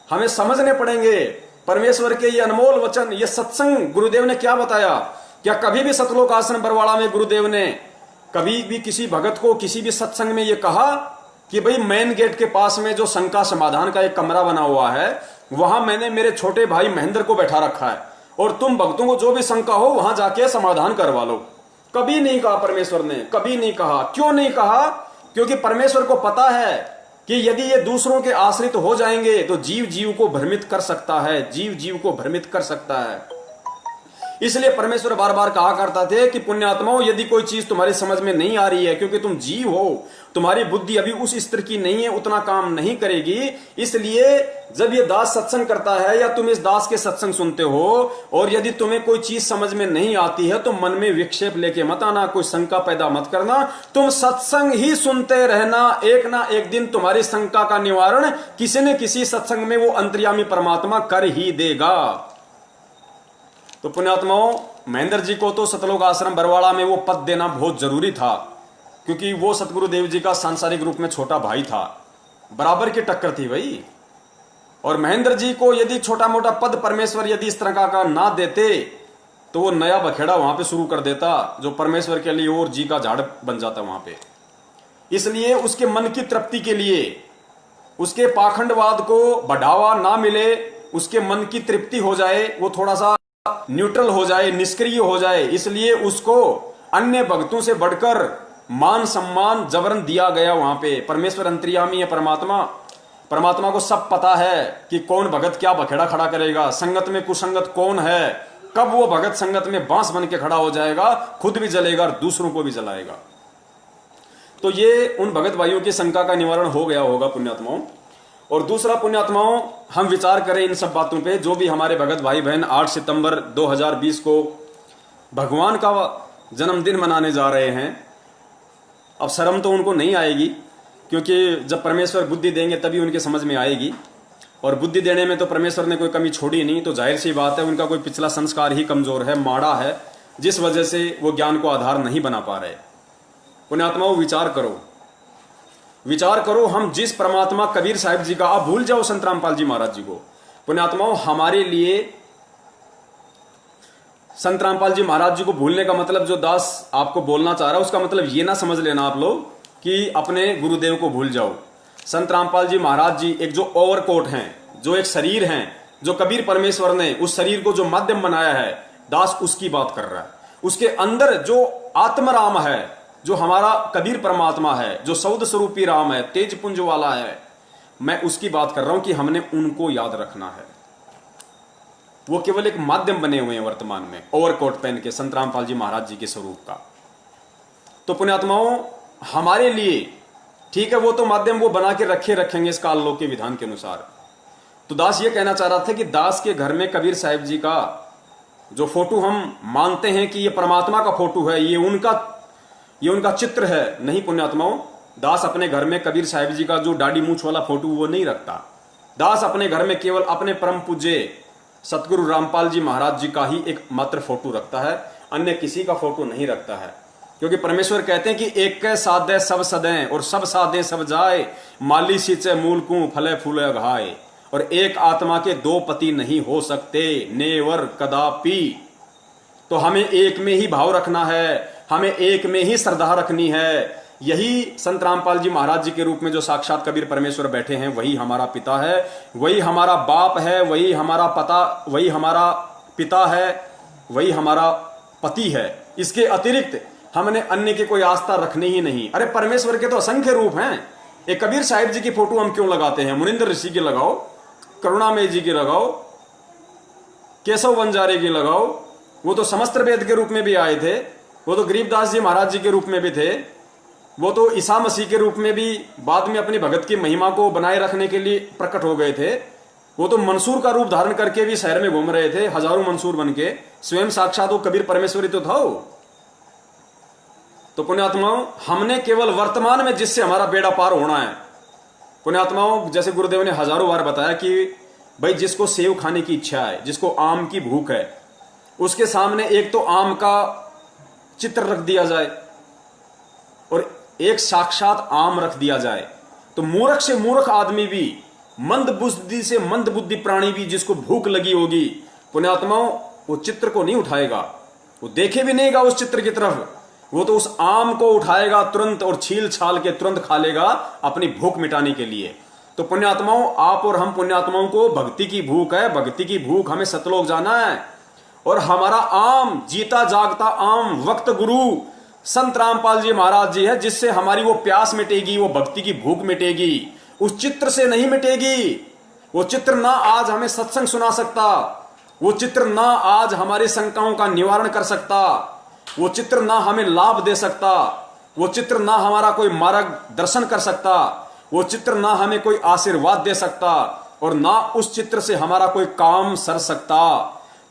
हमें समझने पड़ेंगे। परमेश्वर के ये अनमोल वचन, ये सत्संग गुरुदेव ने क्या बताया। क्या कभी भी सतलोक आश्रम बरवाड़ा में गुरुदेव ने कभी भी किसी भगत को किसी भी सत्संग में ये कहा कि भाई मेन गेट के पास में जो शंका समाधान का एक कमरा बना हुआ है, वहां मैंने मेरे छोटे भाई महेंद्र को बैठा रखा है और तुम भक्तों को जो भी शंका हो वहां जाके समाधान करवा लो? कभी नहीं कहा परमेश्वर ने, कभी नहीं कहा। क्यों नहीं कहा? क्योंकि परमेश्वर को पता है कि यदि ये दूसरों के आश्रित हो जाएंगे तो जीव जीव को भ्रमित कर सकता है, जीव जीव को भ्रमित कर सकता है। इसलिए परमेश्वर बार बार कहा करता थे कि पुण्यात्माओं यदि कोई चीज तुम्हारी समझ में नहीं आ रही है, क्योंकि तुम जीव हो, तुम्हारी बुद्धि अभी उस स्तर की नहीं है, उतना काम नहीं करेगी। इसलिए जब ये दास सत्संग करता है या तुम इस दास के सत्संग सुनते हो और यदि तुम्हें कोई चीज समझ में नहीं आती है तो मन में विक्षेप लेके मत आना, कोई शंका पैदा मत करना, तुम सत्संग ही सुनते रहना। एक ना एक दिन तुम्हारी शंका का निवारण किसी न किसी सत्संग में वो अंतर्यामी परमात्मा कर ही देगा। तो पुण्यात्माओं महेंद्र जी को तो सतलोक आश्रम बरवाड़ा में वो पद देना बहुत जरूरी था, क्योंकि वो सतगुरुदेव जी का सांसारिक रूप में छोटा भाई था, बराबर की टक्कर थी भाई। और महेंद्र जी को यदि छोटा मोटा पद परमेश्वर यदि इस तरह का ना देते तो वो नया बखेड़ा वहां पे शुरू कर देता, जो परमेश्वर के लिए और जी का झाड़ बन जाता वहां पे। इसलिए उसके मन की तृप्ति के लिए, उसके पाखंडवाद को बढ़ावा ना मिले, उसके मन की तृप्ति हो जाए, वो थोड़ा सा न्यूट्रल हो जाए, निष्क्रिय हो जाए, इसलिए उसको अन्य भक्तों से बढ़कर मान सम्मान जबरन दिया गया वहां पे। परमेश्वर अंतर्यामी है, परमात्मा को सब पता है कि कौन भगत क्या बखेड़ा खड़ा करेगा, संगत में कुसंगत कौन है, कब वो भगत संगत में बांस बन के खड़ा हो जाएगा, खुद भी जलेगा और दूसरों को भी जलाएगा। तो ये उन भगत भाइयों की शंका का निवारण हो गया होगा पुण्यात्माओं। और दूसरा पुण्यात्माओं, हम विचार करें इन सब बातों पे, जो भी हमारे भगत भाई बहन 8 सितंबर 2020 को भगवान का जन्मदिन मनाने जा रहे हैं। अब शर्म तो उनको नहीं आएगी, क्योंकि जब परमेश्वर बुद्धि देंगे तभी उनके समझ में आएगी, और बुद्धि देने में तो परमेश्वर ने कोई कमी छोड़ी नहीं। तो जाहिर सी बात है उनका कोई पिछला संस्कार ही कमजोर है, माड़ा है, जिस वजह से वो ज्ञान को आधार नहीं बना पा रहे। पुण्यात्माओं, विचार करो, विचार करो। हम जिस परमात्मा कबीर साहिब जी का, आप भूल जाओ संत रामपाल जी महाराज जी को। पुण्यात्माओं, हमारे लिए संत रामपाल जी महाराज जी को भूलने का मतलब जो दास आपको बोलना चाह रहा है, उसका मतलब ये ना समझ लेना आप लोग कि अपने गुरुदेव को भूल जाओ। संत रामपाल जी महाराज जी एक जो ओवरकोट हैं, जो एक शरीर हैं, जो कबीर परमेश्वर ने उस शरीर को जो माध्यम बनाया है, दास उसकी बात कर रहा है। उसके अंदर जो आत्मराम है, जो हमारा कबीर परमात्मा है, जो सौद स्वरूपी राम है, तेज पुंज वाला है, मैं उसकी बात कर रहा हूं कि हमने उनको याद रखना है। वो केवल एक माध्यम बने हुए हैं वर्तमान में, ओवरकोट पहन के संत रामपाल जी महाराज जी के स्वरूप का। तो पुण्यात्माओं, हमारे लिए ठीक है, वो तो माध्यम वो बना के रखेंगे इस काल लोक के विधान के अनुसार। तो दास ये कहना चाह रहा था कि दास के घर में कबीर साहिब जी का जो फोटो हम मानते हैं कि ये परमात्मा का फोटो है, ये उनका चित्र है, नहीं पुण्यात्माओं। दास अपने घर में कबीर साहिब जी का जो दाढ़ी मूछ वाला फोटो वो नहीं रखता। दास अपने घर में केवल अपने परम पूज्य सतगुरु रामपाल जी महाराज जी का ही एक मात्र फोटो रखता है, अन्य किसी का फोटो नहीं रखता है। क्योंकि परमेश्वर कहते हैं कि एक कै साधे सब सदें और सब साधे सब जाए, माली सींचे मूल को फले फूले घाए। और एक आत्मा के दो पति नहीं हो सकते, नेवर कदापि। तो हमें एक में ही भाव रखना है, हमें एक में ही श्रद्धा रखनी है। यही संत रामपाल जी महाराज जी के रूप में जो साक्षात कबीर परमेश्वर बैठे हैं, वही हमारा पिता है, वही हमारा बाप है, वही हमारा पिता है, वही हमारा पति है। इसके अतिरिक्त हमने अन्य की कोई आस्था रखनी ही नहीं। अरे परमेश्वर के तो असंख्य रूप हैं। एक कबीर साहिब जी की फोटो हम क्यों लगाते हैं? मुनिंदर ऋषि की लगाओ, करुणामय जी की लगाओ, केशव बंजारे की लगाओ, वो तो समस्त वेद के रूप में भी आए थे, वो तो गरीबदास जी महाराज जी के रूप में भी थे, वो तो ईसा मसीह के रूप में भी बाद में अपनी भगत की महिमा को बनाए रखने के लिए प्रकट हो गए थे। वो तो मंसूर का रूप धारण करके भी शहर में घूम रहे थे, हजारों मंसूर बन के। स्वयं साक्षात वो कबीर परमेश्वरी तो था। तो पुण्यात्माओं, हमने केवल वर्तमान में जिससे हमारा बेड़ा पार होना है। पुण्यात्माओं, जैसे गुरुदेव ने हजारों बार बताया कि भाई जिसको सेव खाने की इच्छा है, जिसको आम की भूख है, उसके सामने एक तो आम का चित्र रख दिया जाए और एक साक्षात आम रख दिया जाए, तो मूर्ख से मूर्ख आदमी भी, मंद बुद्धि से मंद बुद्धि प्राणी भी, जिसको भूख लगी होगी, पुण्यात्माओं, वो चित्र को नहीं उठाएगा, वो देखे भी नहींगा उस चित्र की तरफ। वो तो उस आम को उठाएगा तुरंत और छील छाल के तुरंत खा लेगा अपनी भूख मिटाने के लिए। तो पुण्यात्माओं, आप और हम पुण्यात्माओं को भक्ति की भूख है, भक्ति की भूख, हमें सतलोक जाना है। और हमारा आम, जीता जागता आम वक्त गुरु संत रामपाल जी महाराज जी है, जिससे हमारी वो प्यास मिटेगी, वो भक्ति की भूख मिटेगी। उस चित्र से नहीं मिटेगी। वो चित्र ना आज हमें सत्संग सुना सकता, वो चित्र ना आज हमारी शंकाओं का निवारण कर सकता, वो चित्र ना हमें लाभ दे सकता, वो चित्र ना हमारा कोई मार्ग दर्शन कर सकता, वो चित्र ना हमें कोई आशीर्वाद दे सकता, और ना उस चित्र से हमारा कोई काम सर सकता।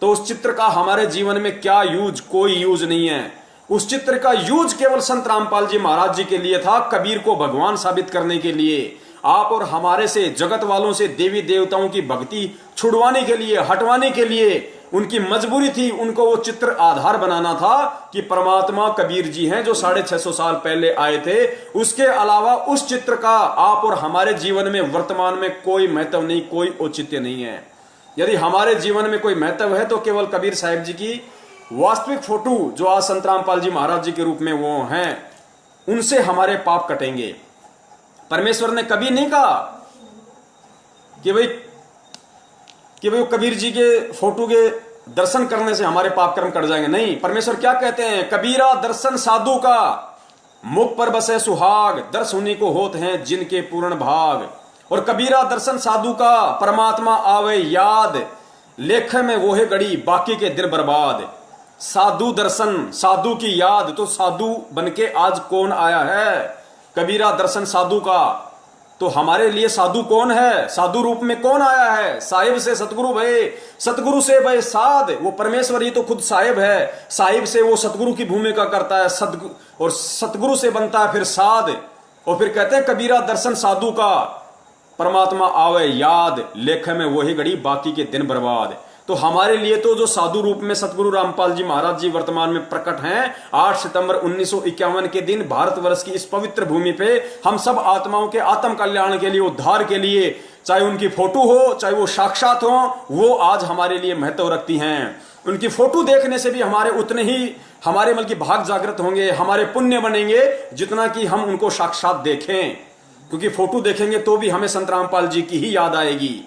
तो उस चित्र का हमारे जीवन में क्या यूज? कोई यूज नहीं है। उस चित्र का यूज केवल संत रामपाल जी महाराज जी के लिए था, कबीर को भगवान साबित करने के लिए, आप और हमारे से, जगत वालों से देवी देवताओं की भक्ति छुड़वाने के लिए, हटवाने के लिए। उनकी मजबूरी थी, उनको वो चित्र आधार बनाना था कि परमात्मा कबीर जी हैं जो 650 साल पहले आए थे। उसके अलावा उस चित्र का आप और हमारे जीवन में वर्तमान में कोई महत्व नहीं, कोई औचित्य नहीं है। यदि हमारे जीवन में कोई महत्व है तो केवल कबीर साहिब जी की वास्तविक फोटो जो आज संत रामपाल जी महाराज जी के रूप में वो हैं, उनसे हमारे पाप कटेंगे। परमेश्वर ने कभी नहीं कहा कि भाई कबीर जी के फोटो के दर्शन करने से हमारे पाप कर्म कट जाएंगे। नहीं, परमेश्वर क्या कहते हैं? कबीरा दर्शन साधु का, मुख पर बसे सुहाग, दर्श उन्हीं को होते हैं जिनके पूर्ण भाग। और कबीरा दर्शन साधु का, परमात्मा आवे याद, लेखे में वो है गड़ी, बाकी के दिन बर्बाद। साधु दर्शन, साधु की याद, तो साधु बनके आज कौन आया है? कबीरा दर्शन साधु का, तो हमारे लिए साधु कौन है? साधु रूप में कौन आया है? साहिब से सतगुरु भय, सतगुरु से भय साध। वो परमेश्वर ही तो खुद साहिब है। साहिब से वो सतगुरु की भूमिका करता है, और सतगुरु से बनता है फिर साध। और फिर कहते हैं कबीरा दर्शन साधु का, परमात्मा आवे याद, लेखे में वही घड़ी बाकी के दिन बर्बाद। तो हमारे लिए तो जो साधु रूप में सतगुरु रामपाल जी महाराज जी वर्तमान में प्रकट हैं, 8 सितंबर 1951 के दिन भारतवर्ष की इस पवित्र भूमि पे हम सब आत्माओं के आत्म कल्याण के लिए, उद्धार के लिए, चाहे उनकी फोटो हो चाहे वो साक्षात हो, वो आज हमारे लिए महत्व रखती हैं। उनकी फोटो देखने से भी हमारे उतने ही हमारे मन की भाग जागृत होंगे, हमारे पुण्य बनेंगे, जितना कि हम उनको साक्षात देखें। क्योंकि फोटो देखेंगे तो भी हमें संत रामपाल जी की ही याद आएगी,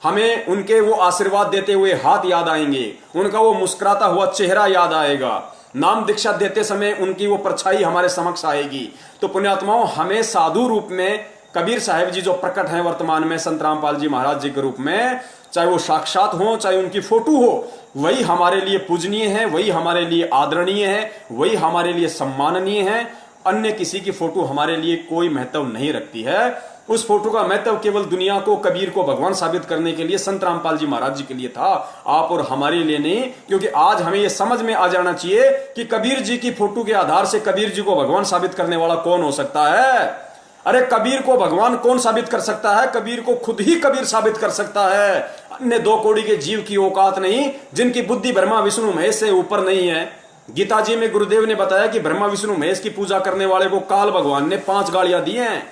हमें उनके वो आशीर्वाद देते हुए हाथ याद आएंगे, उनका वो मुस्कुराता हुआ चेहरा याद आएगा, नाम दीक्षा देते समय उनकी वो परछाई हमारे समक्ष आएगी। तो पुण्यात्माओं, हमें साधु रूप में कबीर साहिब जी जो प्रकट हैं वर्तमान में संत रामपाल जी महाराज जी के रूप में, चाहे वो साक्षात हो चाहे उनकी फोटो हो, वही हमारे लिए पूजनीय है, वही हमारे लिए आदरणीय है, वही हमारे लिए सम्माननीय है। अन्य किसी की फोटो हमारे लिए कोई महत्व नहीं रखती है। उस फोटो का महत्व केवल दुनिया को, कबीर को भगवान साबित करने के लिए संत रामपाल जी महाराज जी के लिए था, आप और हमारे लिए नहीं। क्योंकि आज हमें यह समझ में आ जाना चाहिए कि कबीर जी की फोटो के आधार से कबीर जी को भगवान साबित करने वाला कौन हो सकता है? अरे कबीर को भगवान कौन साबित कर सकता है? कबीर को खुद ही कबीर साबित कर सकता है। अन्य 2 कौड़ी के जीव की औकात नहीं, जिनकी बुद्धि ब्रह्मा विष्णु महेश से ऊपर नहीं है। गीता जी में गुरुदेव ने बताया कि ब्रह्मा विष्णु महेश की पूजा करने वाले को काल भगवान ने 5 गालियां दी हैं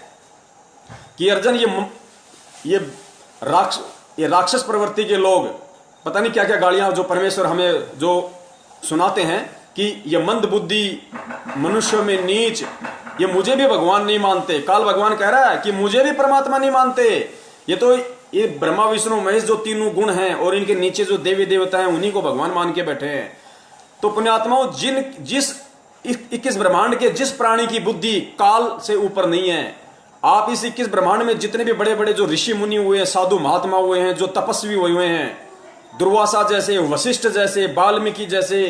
कि अर्जुन ये राक्षस प्रवृत्ति के लोग पता नहीं क्या क्या गालियां जो परमेश्वर हमें जो सुनाते हैं कि ये मंद बुद्धि, मनुष्य में नीच, ये मुझे भी भगवान नहीं मानते। काल भगवान कह रहा है कि मुझे भी परमात्मा नहीं मानते। ये ब्रह्मा विष्णु महेश जो तीनों गुण हैं और इनके नीचे जो देवी देवता हैं, उन्हीं को भगवान मान के बैठे हैं। तो पुण्यात्माओं, जिस 21 ब्रह्मांड के जिस प्राणी की बुद्धि काल से ऊपर नहीं है, आप इस 21 ब्रह्मांड में जितने भी बड़े बड़े जो ऋषि मुनि हुए हैं, साधु महात्मा हुए हैं, जो तपस्वी हुए हैं, दुर्वासा जैसे, वशिष्ठ जैसे, वाल्मीकि जैसे,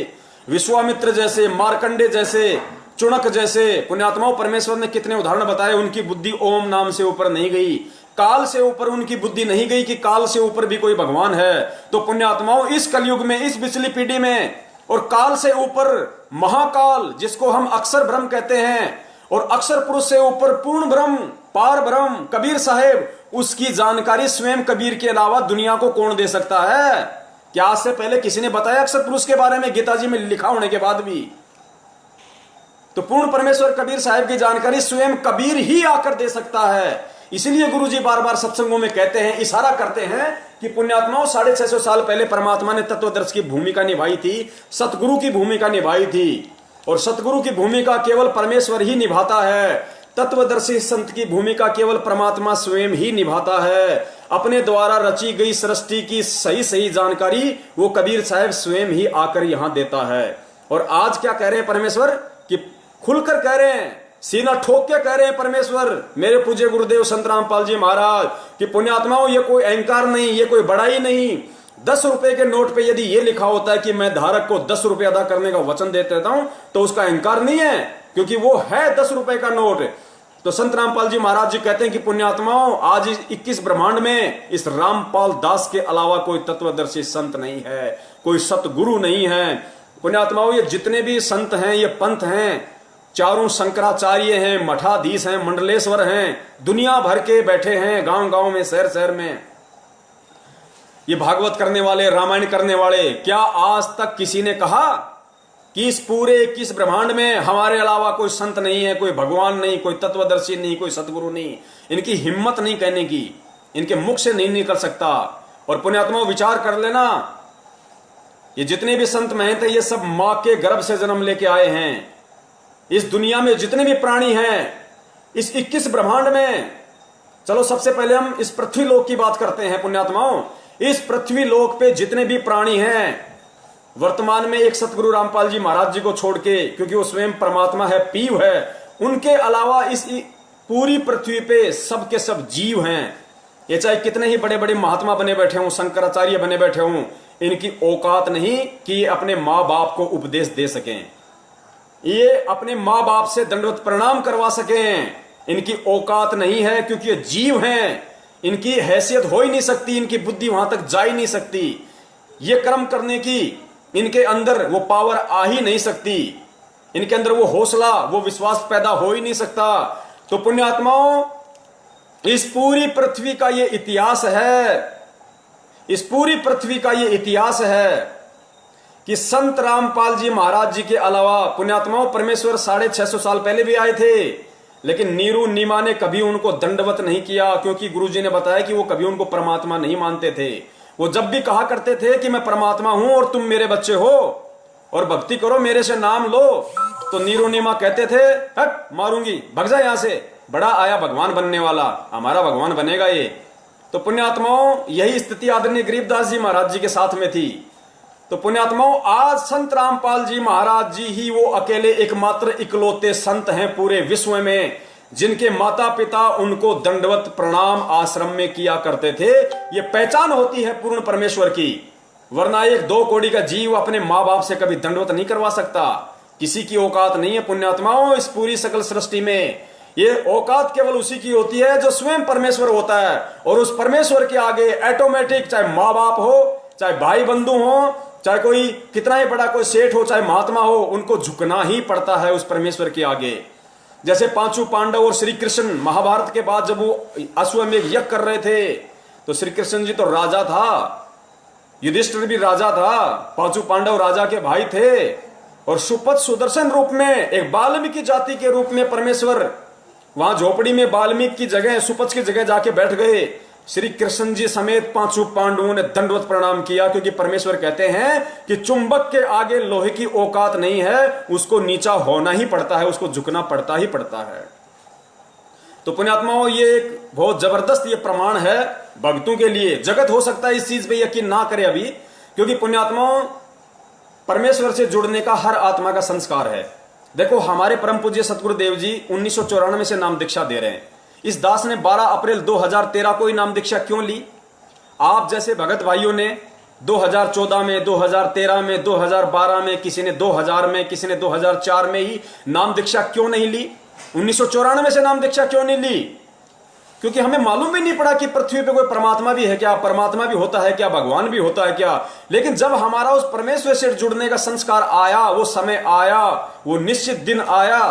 विश्वामित्र जैसे, मार्कंडे जैसे, चुणक जैसे पुण्यात्माओं, परमेश्वर ने कितने उदाहरण बताए। उनकी बुद्धि ओम नाम से ऊपर नहीं गई, काल से ऊपर उनकी बुद्धि नहीं गई कि काल से ऊपर भी कोई भगवान है। तो पुण्यात्माओं, इस कलयुग में, इस पिछली पीढ़ी में, और काल से ऊपर महाकाल जिसको हम अक्षर ब्रह्म कहते हैं, और अक्षर पुरुष से ऊपर पूर्ण ब्रह्म, पार ब्रह्म कबीर साहेब, उसकी जानकारी स्वयं कबीर के अलावा दुनिया को कौन दे सकता है? क्या आज से पहले किसी ने बताया अक्षर पुरुष के बारे में, गीता जी में लिखा होने के बाद भी? तो पूर्ण परमेश्वर कबीर साहेब की जानकारी स्वयं कबीर ही आकर दे सकता है। इसलिए गुरुजी बार बार सत्संगों में कहते हैं, इशारा करते हैं कि पुण्यात्माओं, 650 साल पहले परमात्मा ने तत्वदर्शी की भूमिका निभाई थी, सतगुरु की भूमिका निभाई थी, और सतगुरु की भूमिका केवल परमेश्वर ही निभाता है। तत्वदर्शी संत की भूमिका केवल परमात्मा स्वयं ही निभाता है। अपने द्वारा रची गई सृष्टि की सही सही जानकारी वो कबीर साहब स्वयं ही आकर यहां देता है। और आज क्या कह रहे हैं परमेश्वर कि खुलकर कह रहे हैं, सीना ठोक के कह रहे हैं परमेश्वर, मेरे पूज्य गुरुदेव संत रामपाल जी महाराज, कि पुण्यात्माओं, ये कोई अहंकार नहीं, ये कोई बड़ाई नहीं। 10 रुपए के नोट पे यदि ये लिखा होता है कि मैं धारक को 10 रुपए अदा करने का वचन दे देता हूं, तो उसका अहंकार नहीं है, क्योंकि वो है 10 रुपए का नोट। तो संत रामपाल जी महाराज जी कहते हैं कि पुण्यात्माओं, आज इस 21 ब्रह्मांड में इस रामपाल दास के अलावा कोई तत्वदर्शी संत नहीं है, कोई सतगुरु नहीं है। पुण्यात्माओं, ये जितने भी संत हैं, ये पंथ हैं, चारों शंकराचार्य हैं, मठाधीश हैं, मंडलेश्वर हैं, दुनिया भर के बैठे हैं, गांव गांव में, शहर शहर में, ये भागवत करने वाले, रामायण करने वाले। क्या आज तक किसी ने कहा कि इस पूरे 21 ब्रह्मांड में हमारे अलावा कोई संत नहीं है, कोई भगवान नहीं, कोई तत्वदर्शी नहीं, कोई सतगुरु नहीं? इनकी हिम्मत नहीं कहने की, इनके मुख से नहीं निकल सकता। और पुण्यात्मा विचार कर लेना, ये जितने भी संत महंत हैं, ये सब मां के गर्भ से जन्म लेके आए हैं। इस दुनिया में जितने भी प्राणी हैं, इस 21 ब्रह्मांड में, चलो सबसे पहले हम इस पृथ्वी लोक की बात करते हैं पुण्यात्माओं। इस पृथ्वी लोक पे जितने भी प्राणी हैं, वर्तमान में एक सतगुरु रामपाल जी महाराज जी को छोड़ के, क्योंकि वो स्वयं परमात्मा है, पीव है, उनके अलावा इस पूरी पृथ्वी पे सब के सब जीव हैं। ये चाहे कितने ही बड़े बड़े महात्मा बने बैठे हों, शंकराचार्य बने बैठे हों, इनकी औकात नहीं कि अपने माँ बाप को उपदेश दे सकें, ये अपने माँ बाप से दंडवत प्रणाम करवा सकें। इनकी औकात नहीं है, क्योंकि ये जीव हैं, इनकी हैसियत हो ही नहीं सकती, इनकी बुद्धि वहां तक जा ही नहीं सकती, ये कर्म करने की इनके अंदर वो पावर आ ही नहीं सकती, इनके अंदर वो हौसला, वो विश्वास पैदा हो ही नहीं सकता। तो पुण्यात्माओं, इस पूरी पृथ्वी का ये इतिहास है, इस पूरी पृथ्वी का ये इतिहास है कि संत रामपाल जी महाराज जी के अलावा पुण्यात्माओं परमेश्वर 650 साल पहले भी आए थे, लेकिन नीरू नीमा ने कभी उनको दंडवत नहीं किया, क्योंकि गुरुजी ने बताया कि वो कभी उनको परमात्मा नहीं मानते थे। वो जब भी कहा करते थे कि मैं परमात्मा हूं और तुम मेरे बच्चे हो और भक्ति करो, मेरे से नाम लो, तो नीरू नीमा कहते थे हट मारूंगी, भग जा यहां से, बड़ा आया भगवान बनने वाला, हमारा भगवान बनेगा ये। तो पुण्यात्माओं, यही स्थिति आदरणीय गरीबदास जी महाराज जी के साथ में थी। तो पुण्यात्माओं, आज संत रामपाल जी महाराज जी ही वो अकेले एकमात्र इकलौते संत हैं पूरे विश्व में जिनके माता पिता उनको दंडवत प्रणाम आश्रम में किया करते थे। ये पहचान होती है पूर्ण परमेश्वर की, वरना एक 2 कौड़ी का जीव अपने माँ बाप से कभी दंडवत नहीं करवा सकता। किसी की औकात नहीं है पुण्यात्माओं इस पूरी सकल सृष्टि में। ये औकात केवल उसी की होती है जो स्वयं परमेश्वर होता है, और उस परमेश्वर के आगे ऑटोमेटिक, चाहे माँ बाप हो, चाहे भाई बंधु हो, चाहे कोई कितना ही बड़ा कोई सेठ हो, चाहे महात्मा हो, उनको झुकना ही पड़ता है उस परमेश्वर के आगे। जैसे 5 पांडव और श्री कृष्ण महाभारत के बाद जब वो अश्वमेध यज्ञ कर रहे थे, तो श्री कृष्ण जी तो राजा था, युधिष्ठिर भी राजा था, 5 पांडव राजा के भाई थे, और सुपथ सुदर्शन रूप में एक वाल्मीकि जाति के रूप में परमेश्वर वहां झोपड़ी में वाल्मीकि की जगह, सुपथ की जगह जाके बैठ गए। श्री कृष्ण जी समेत 5 पांडवों ने दंडवत प्रणाम किया, क्योंकि परमेश्वर कहते हैं कि चुंबक के आगे लोहे की औकात नहीं है, उसको नीचा होना ही पड़ता है, उसको झुकना पड़ता ही पड़ता है। तो पुण्यात्माओं, ये एक बहुत जबरदस्त ये प्रमाण है भक्तों के लिए। जगत हो सकता है इस चीज पे यकीन ना करे अभी, क्योंकि पुण्यात्माओं परमेश्वर से जुड़ने का हर आत्मा का संस्कार है। देखो, हमारे परम पूज्य सतगुरुदेव जी 1994 से नाम दीक्षा दे रहे हैं। इस दास ने 12 अप्रैल 2013 को ही नाम दीक्षा क्यों ली? आप जैसे भगत भाइयों ने 2014 में, 2013 में, 2012 में, किसी ने 2000 में, किसी ने 2004 में ही नाम दीक्षा क्यों नहीं ली? 1994 से नाम दीक्षा क्यों नहीं ली? क्योंकि हमें मालूम भी नहीं पड़ा कि पृथ्वी पे कोई परमात्मा भी है क्या, परमात्मा भी होता है क्या, भगवान भी होता है क्या। लेकिन जब हमारा उस परमेश्वर से जुड़ने का संस्कार आया, वो समय आया, वो निश्चित दिन आया,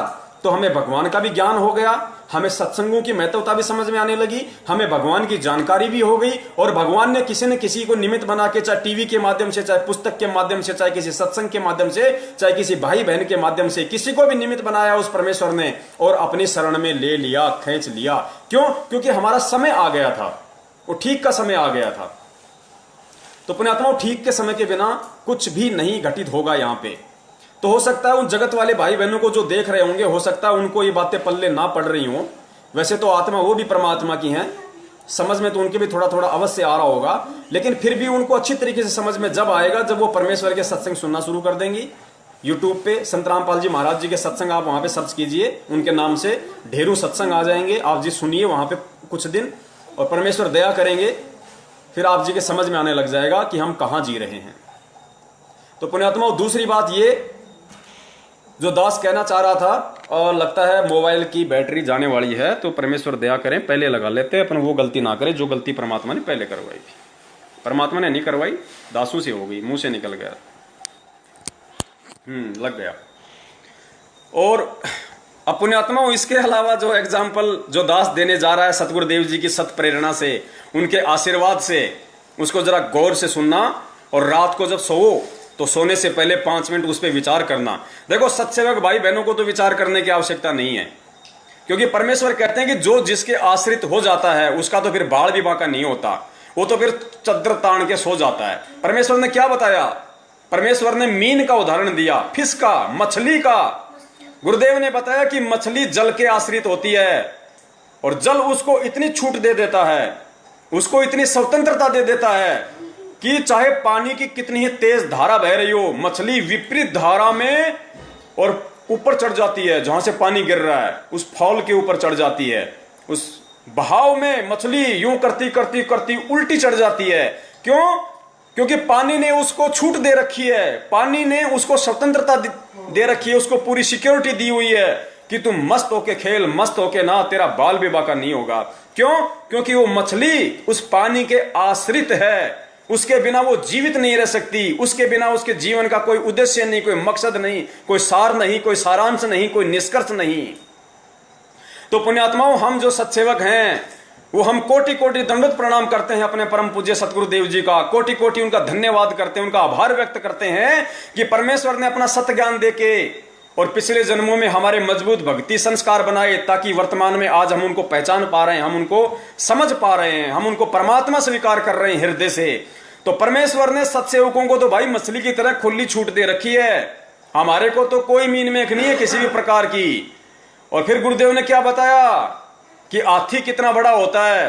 तो हमें भगवान का भी ज्ञान हो गया, हमें सत्संगों की महत्वता भी समझ में आने लगी, हमें भगवान की जानकारी भी हो गई, और भगवान ने किसी न किसी को निमित्त बना के, चाहे टीवी के माध्यम से, चाहे पुस्तक के माध्यम से, चाहे किसी सत्संग के माध्यम से, चाहे किसी भाई बहन के माध्यम से, किसी को भी निमित्त बनाया उस परमेश्वर ने और अपनी शरण में ले लिया, खींच लिया। क्यों? क्योंकि हमारा समय आ गया था, वो ठीक का समय आ गया था। तो पुण्यात्माओं, ठीक के समय के बिना कुछ भी नहीं घटित होगा यहां पे। तो हो सकता है उन जगत वाले भाई बहनों को जो देख रहे होंगे, हो सकता है उनको ये बातें पल्ले ना पड़ रही हों। वैसे तो आत्मा वो भी परमात्मा की हैं, समझ में तो उनके भी थोड़ा थोड़ा अवश्य आ रहा होगा, लेकिन फिर भी उनको अच्छी तरीके से समझ में जब आएगा जब वो परमेश्वर के सत्संग सुनना शुरू कर देंगी। यूट्यूब पे संत रामपाल जी महाराज जी के सत्संग आप वहां पे सर्च कीजिए, उनके नाम से ढेरों सत्संग आ जाएंगे। आप जी सुनिए वहां पे कुछ दिन, और परमेश्वर दया करेंगे, फिर आप जी के समझ में आने लग जाएगा कि हम कहां जी रहे हैं। तो पुण्यात्माओं, दूसरी बात ये जो दास कहना चाह रहा था, और लगता है मोबाइल की बैटरी जाने वाली है, तो परमेश्वर दया करें, पहले लगा लेते हैं, अपन वो गलती ना करें जो गलती परमात्मा ने पहले करवाई थी। परमात्मा ने नहीं करवाई, दासों से हो गई, मुंह से निकल गया, लग गया। और अब पुण्यात्माओं, इसके अलावा जो एग्जाम्पल जो दास देने जा रहा है सतगुरुदेव जी की सत प्रेरणा से, उनके आशीर्वाद से, उसको जरा गौर से सुनना, और रात को जब सोओ तो सोने से पहले 5 मिनट उस पर विचार करना। देखो, सत्सेवक भाई बहनों को तो विचार करने की आवश्यकता नहीं है, क्योंकि परमेश्वर कहते हैं कि जो जिसके आश्रित हो जाता है उसका तो फिर बाढ़ भी बाका नहीं होता, वो तो फिर चद्र तान के सो जाता है। परमेश्वर ने क्या बताया? परमेश्वर ने मीन का उदाहरण दिया, फिश का, मछली का। गुरुदेव ने बताया कि मछली जल के आश्रित होती है, और जल उसको इतनी छूट दे देता है, उसको इतनी स्वतंत्रता दे देता है कि चाहे पानी की कितनी ही तेज धारा बह रही हो, मछली विपरीत धारा में और ऊपर चढ़ जाती है, जहां से पानी गिर रहा है उस फॉल के ऊपर चढ़ जाती है। उस बहाव में मछली यूं करती करती करती उल्टी चढ़ जाती है। क्यों? क्योंकि पानी ने उसको छूट दे रखी है, पानी ने उसको स्वतंत्रता दे रखी है, उसको पूरी सिक्योरिटी दी हुई है कि तुम मस्त होके खेल, मस्त होके ना, तेरा बाल भी बाका नहीं होगा। क्यों? क्योंकि वो मछली उस पानी के आश्रित है, उसके बिना वो जीवित नहीं रह सकती, उसके बिना उसके जीवन का कोई उद्देश्य नहीं, कोई मकसद नहीं, कोई सार नहीं, कोई सारांश नहीं, कोई निष्कर्ष नहीं। तो पुण्यात्माओं, हम जो सत्सेवक हैं वो हम कोटि कोटि दंडवत प्रणाम करते हैं अपने परम पूज्य सतगुरुदेव जी का, कोटि कोटि उनका धन्यवाद करते हैं, उनका आभार व्यक्त करते हैं कि परमेश्वर ने अपना सत्य ज्ञान देके और पिछले जन्मों में हमारे मजबूत भक्ति संस्कार बनाए, ताकि वर्तमान में आज हम उनको पहचान पा रहे हैं, हम उनको समझ पा रहे हैं, हम उनको परमात्मा स्वीकार कर रहे हैं हृदय से। तो परमेश्वर ने सत्सेवकों को तो भाई मछली की तरह खुली छूट दे रखी है, हमारे को तो कोई मीन मेख नहीं है किसी भी प्रकार की। और फिर गुरुदेव ने क्या बताया कि हाथी कितना बड़ा होता है,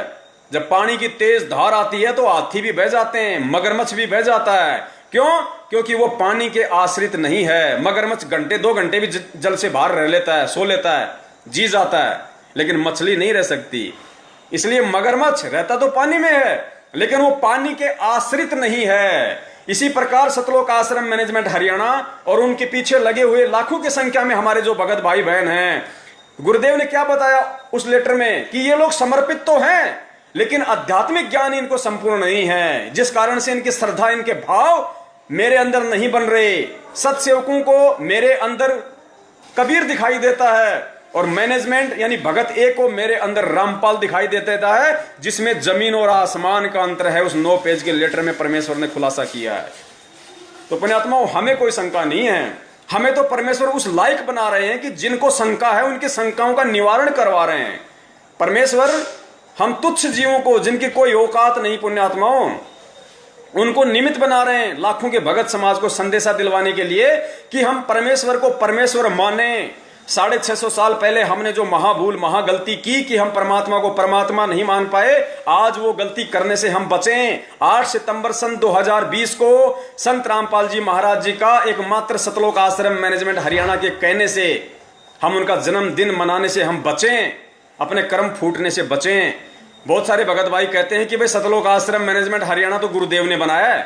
जब पानी की तेज धार आती है तो हाथी भी बह जाते हैं, मगरमच्छ भी बह जाता है। क्यों? क्योंकि वो पानी के आश्रित नहीं है। मगरमच्छ घंटे 2 घंटे भी जल से बाहर रह लेता है, सो लेता है, जी जाता है, लेकिन मछली नहीं रह सकती। इसलिए मगरमच्छ रहता तो पानी में है, लेकिन वो पानी के आश्रित नहीं है। इसी प्रकार सतलोक आश्रम मैनेजमेंट हरियाणा और उनके पीछे लगे हुए लाखों की संख्या में हमारे जो भगत भाई बहन हैं, गुरुदेव ने क्या बताया उस लेटर में कि ये लोग समर्पित तो हैं, लेकिन आध्यात्मिक ज्ञान इनको संपूर्ण नहीं है, जिस कारण से इनकी श्रद्धा, इनके भाव मेरे अंदर नहीं बन रहे। सत्सेवकों को मेरे अंदर कबीर दिखाई देता है और मैनेजमेंट यानी भगत ए को मेरे अंदर रामपाल दिखाई देता है, जिसमें जमीन और आसमान का अंतर है। उस 9 पेज के लेटर में परमेश्वर ने खुलासा किया है। तो पुण्यात्माओं, हमें कोई शंका नहीं है, हमें तो परमेश्वर उस लायक बना रहे हैं कि जिनको शंका है उनकी शंकाओं का निवारण करवा रहे हैं। परमेश्वर हम तुच्छ जीवों को, जिनकी कोई औकात नहीं, पुण्यात्माओं, उनको निमित्त बना रहे हैं लाखों के भगत समाज को संदेशा दिलवाने के लिए कि हम परमेश्वर को परमेश्वर माने। 650 साल पहले हमने जो महाभूल महागलती की कि हम परमात्मा को परमात्मा नहीं मान पाए, आज वो गलती करने से हम बचें। 8 सितंबर सन 2020 को संत रामपाल जी महाराज जी का एकमात्र सतलोक आश्रम मैनेजमेंट हरियाणा के कहने से हम उनका जन्मदिन मनाने से हम बचें, अपने कर्म फूटने से बचें। बहुत सारे भगत भाई कहते हैं कि भाई सतलोक आश्रम मैनेजमेंट हरियाणा तो गुरुदेव ने बनाया है,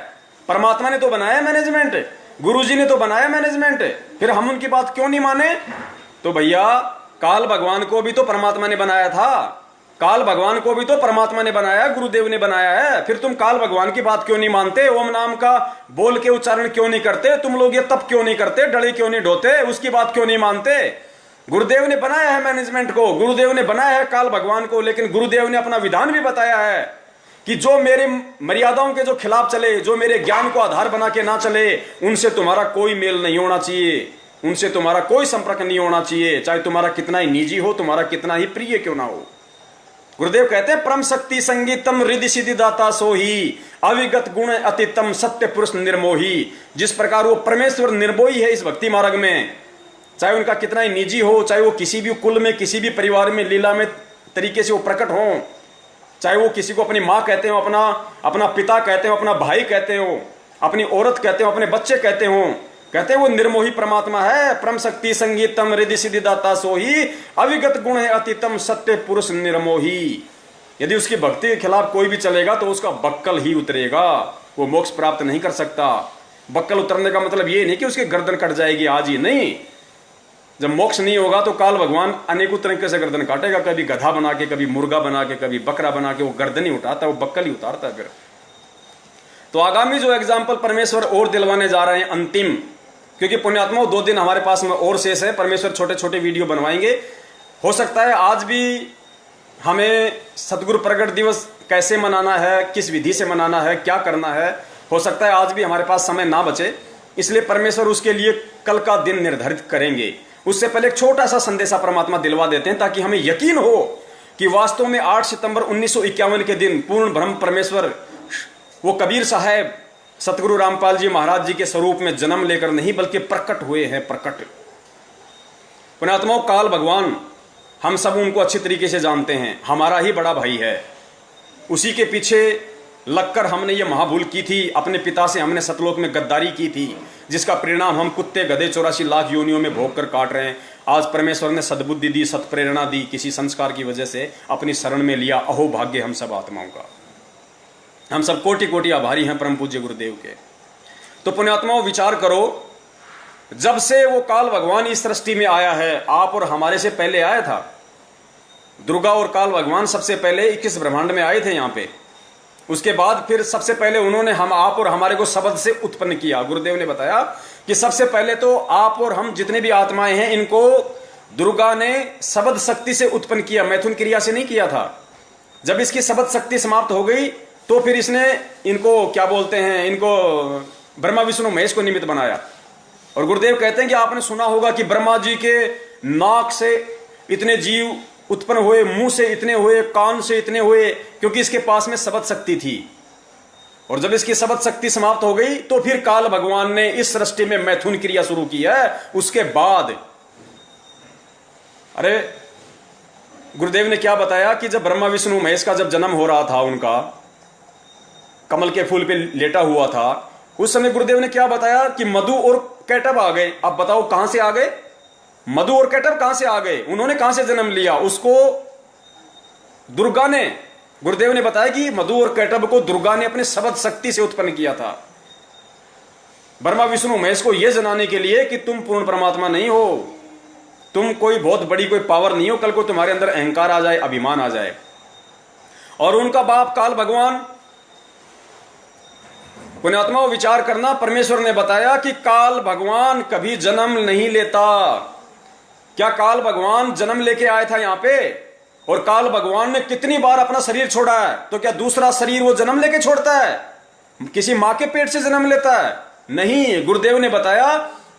परमात्मा ने तो बनाया मैनेजमेंट, गुरुजी ने तो बनाया मैनेजमेंट, फिर हम उनकी बात क्यों नहीं माने? तो भैया, काल भगवान को भी तो परमात्मा ने बनाया था, काल भगवान को भी तो परमात्मा ने बनाया, गुरुदेव ने बनाया है। फिर तुम काल भगवान की बात क्यों नहीं मानते? ओम नाम का बोल के उच्चारण क्यों नहीं करते? तुम लोग ये तप क्यों नहीं करते? डले क्यों नहीं ढोते? उसकी बात क्यों नहीं मानते? गुरुदेव ने बनाया है मैनेजमेंट को, गुरुदेव ने बनाया है काल भगवान को, लेकिन गुरुदेव ने अपना विधान भी बताया है कि जो मेरे मर्यादाओं के जो खिलाफ चले, जो मेरे ज्ञान को आधार बना के ना चले, उनसे तुम्हारा कोई मेल नहीं होना चाहिए, उनसे तुम्हारा कोई संपर्क नहीं होना चाहिए, चाहे तुम्हारा कितना ही निजी हो, तुम्हारा कितना ही प्रिय क्यों ना हो। गुरुदेव कहते हैं परम शक्ति संगीतम रिद्धि सिद्धि दाता सोही, अविगत गुण अतितम सत्य पुरुष निर्मोही। जिस प्रकार वो परमेश्वर निर्मोही है इस भक्ति मार्ग में, चाहे उनका कितना ही निजी हो, चाहे वो किसी भी कुल में, किसी भी परिवार में लीला में तरीके से वो प्रकट हो, चाहे वो किसी को अपनी माँ कहते हो, अपना पिता कहते हो, अपना भाई कहते हो, अपनी औरत कहते हो, अपने बच्चे कहते हो, कहते हैं वो निर्मोही परमात्मा है। परम शक्ति संगीतम रिद्धि सिद्धि दाता सोही, अविगत गुण है अतितम सत्य पुरुष निर्मोही। यदि उसकी भक्ति के खिलाफ कोई भी चलेगा तो उसका बक्कल ही उतरेगा, वो मोक्ष प्राप्त नहीं कर सकता। बक्कल उतरने का मतलब ये नहीं कि उसकी गर्दन कट जाएगी आज ही, नहीं। जब मोक्ष नहीं होगा तो काल भगवान अनेकों तरीके से गर्दन काटेगा, कभी गधा बना के, कभी मुर्गा बना के, कभी बकरा बना के, वो गर्दन ही उठाता है, वो बक्कल ही उतारता है। फिर तो आगामी जो एग्जाम्पल परमेश्वर और दिलवाने जा रहे हैं अंतिम, क्योंकि पुण्यात्माओं 2 दिन हमारे पास में और शेष है, परमेश्वर छोटे छोटे वीडियो बनवाएंगे। हो सकता है आज भी हमें सतगुरु प्रगट दिवस कैसे मनाना है, किस विधि से मनाना है, क्या करना है, हो सकता है आज भी हमारे पास समय ना बचे, इसलिए परमेश्वर उसके लिए कल का दिन निर्धारित करेंगे। उससे पहले एक छोटा सा संदेशा परमात्मा दिलवा देते हैं ताकि हमें यकीन हो कि वास्तव में 8 सितंबर 1951 के दिन पूर्ण ब्रह्म परमेश्वर वो कबीर साहब सतगुरु रामपाल जी महाराज जी के स्वरूप में जन्म लेकर नहीं बल्कि प्रकट हुए हैं। प्रकट पुण्यात्माओं, काल भगवान हम सब उनको अच्छी तरीके से जानते हैं, हमारा ही बड़ा भाई है। उसी के पीछे लगकर हमने ये महाभूल की थी, अपने पिता से हमने सतलोक में गद्दारी की थी, जिसका परिणाम हम कुत्ते गधे 84 लाख योनियों में भोग कर काट रहे हैं। आज परमेश्वर ने सद्बुद्धि दी, सत्प्रेरणा दी, किसी संस्कार की वजह से अपनी शरण में लिया। अहो भाग्य हम सब आत्माओं का, हम सब कोटि कोटि आभारी हैं परम पूज्य गुरुदेव के। तो पुण्यात्माओं विचार करो जब से वो काल भगवान इस सृष्टि में आया है, आप और हमारे से पहले आया था। दुर्गा और काल भगवान सबसे पहले 21 ब्रह्मांड में आए थे यहाँ पे। उसके बाद फिर सबसे पहले उन्होंने हम आप और हमारे को शब्द से उत्पन्न किया। गुरुदेव ने बताया कि सबसे पहले तो आप और हम जितने भी आत्माएं हैं, इनको दुर्गा ने शब्द शक्ति से उत्पन्न किया, मैथुन क्रिया से नहीं किया था। जब इसकी शब्द शक्ति समाप्त हो गई तो फिर इसने इनको क्या बोलते हैं, इनको ब्रह्मा विष्णु महेश को निमित्त बनाया। और गुरुदेव कहते हैं कि आपने सुना होगा कि ब्रह्मा जी के नाक से इतने जीव उत्पन्न हुए, मुंह से इतने हुए, कान से इतने हुए, क्योंकि इसके पास में शब्द शक्ति थी। और जब इसकी शब्द शक्ति समाप्त हो गई तो फिर काल भगवान ने इस सृष्टि में मैथुन क्रिया शुरू की है। उसके बाद अरे गुरुदेव ने क्या बताया कि जब ब्रह्मा विष्णु महेश का जब जन्म हो रहा था, उनका कमल के फूल पे लेटा हुआ था, उस समय गुरुदेव ने क्या बताया कि मधु और कैटब आ गए। अब बताओ कहां से आ गए? मधु और कैटब कहां से आ गए? उन्होंने कहां से जन्म लिया? उसको दुर्गा ने, गुरुदेव ने बताया कि मधु और कैटब को दुर्गा ने अपने शब्द शक्ति से उत्पन्न किया था, ब्रह्मा विष्णु महेश को यह जनाने के लिए कि तुम पूर्ण परमात्मा नहीं हो, तुम कोई बहुत बड़ी कोई पावर नहीं हो, कल को तुम्हारे अंदर अहंकार आ जाए, अभिमान आ जाए। और उनका बाप काल भगवान, पुण्यात्मा विचार करना, परमेश्वर ने बताया कि काल भगवान कभी जन्म नहीं लेता। क्या काल भगवान जन्म लेके आया था यहाँ पे? और काल भगवान ने कितनी बार अपना शरीर छोड़ा है? तो क्या दूसरा शरीर वो जन्म लेके छोड़ता है? किसी मां के पेट से जन्म लेता है? नहीं। गुरुदेव ने बताया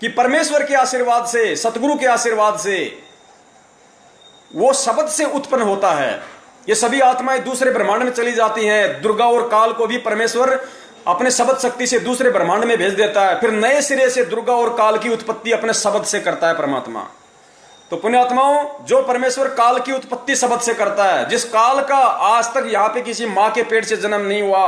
कि परमेश्वर के आशीर्वाद से, सतगुरु के आशीर्वाद से वो शब्द से उत्पन्न होता है। ये सभी आत्माएं दूसरे ब्रह्मांड में चली जाती हैं। दुर्गा और काल को भी परमेश्वर अपने शब्द शक्ति से दूसरे ब्रह्मांड में भेज देता है। फिर नए सिरे से दुर्गा और काल की उत्पत्ति अपने शब्द से करता है परमात्मा। तो पुण्यात्माओं, जो परमेश्वर काल की उत्पत्ति शब्द से करता है, जिस काल का आज तक यहाँ पे किसी मां के पेट से जन्म नहीं हुआ,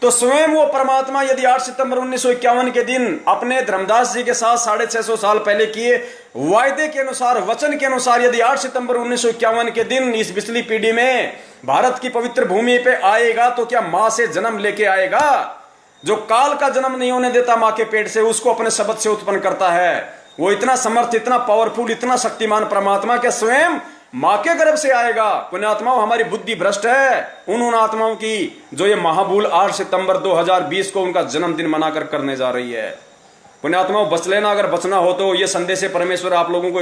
तो स्वयं वो परमात्मा यदि 8 सितंबर 1951 के दिन अपने धर्मदास जी के साथ 650 साल पहले किए वायदे के अनुसार, वचन के अनुसार, यदि 8 सितंबर 1951 के दिन इस बिजली पीढ़ी में भारत की पवित्र भूमि पे आएगा, तो क्या मां से जन्म लेके आएगा? जो काल का जन्म नहीं होने देता मां के पेट से, उसको अपने शब्द से उत्पन्न करता है। वो इतना समर्थ, इतना पावरफुल, इतना शक्तिमान परमात्मा के स्वयं मां के गर्भ से आएगा। पुण्यात्माओं, हमारी बुद्धि भ्रष्ट है उन आत्माओं की जो ये महाभूल 8 सितंबर 2020 को उनका जन्मदिन मनाकर करने जा रही है। पुण्यात्माओं, बच लेना, अगर बचना हो तो। ये संदेश परमेश्वर आप लोगों को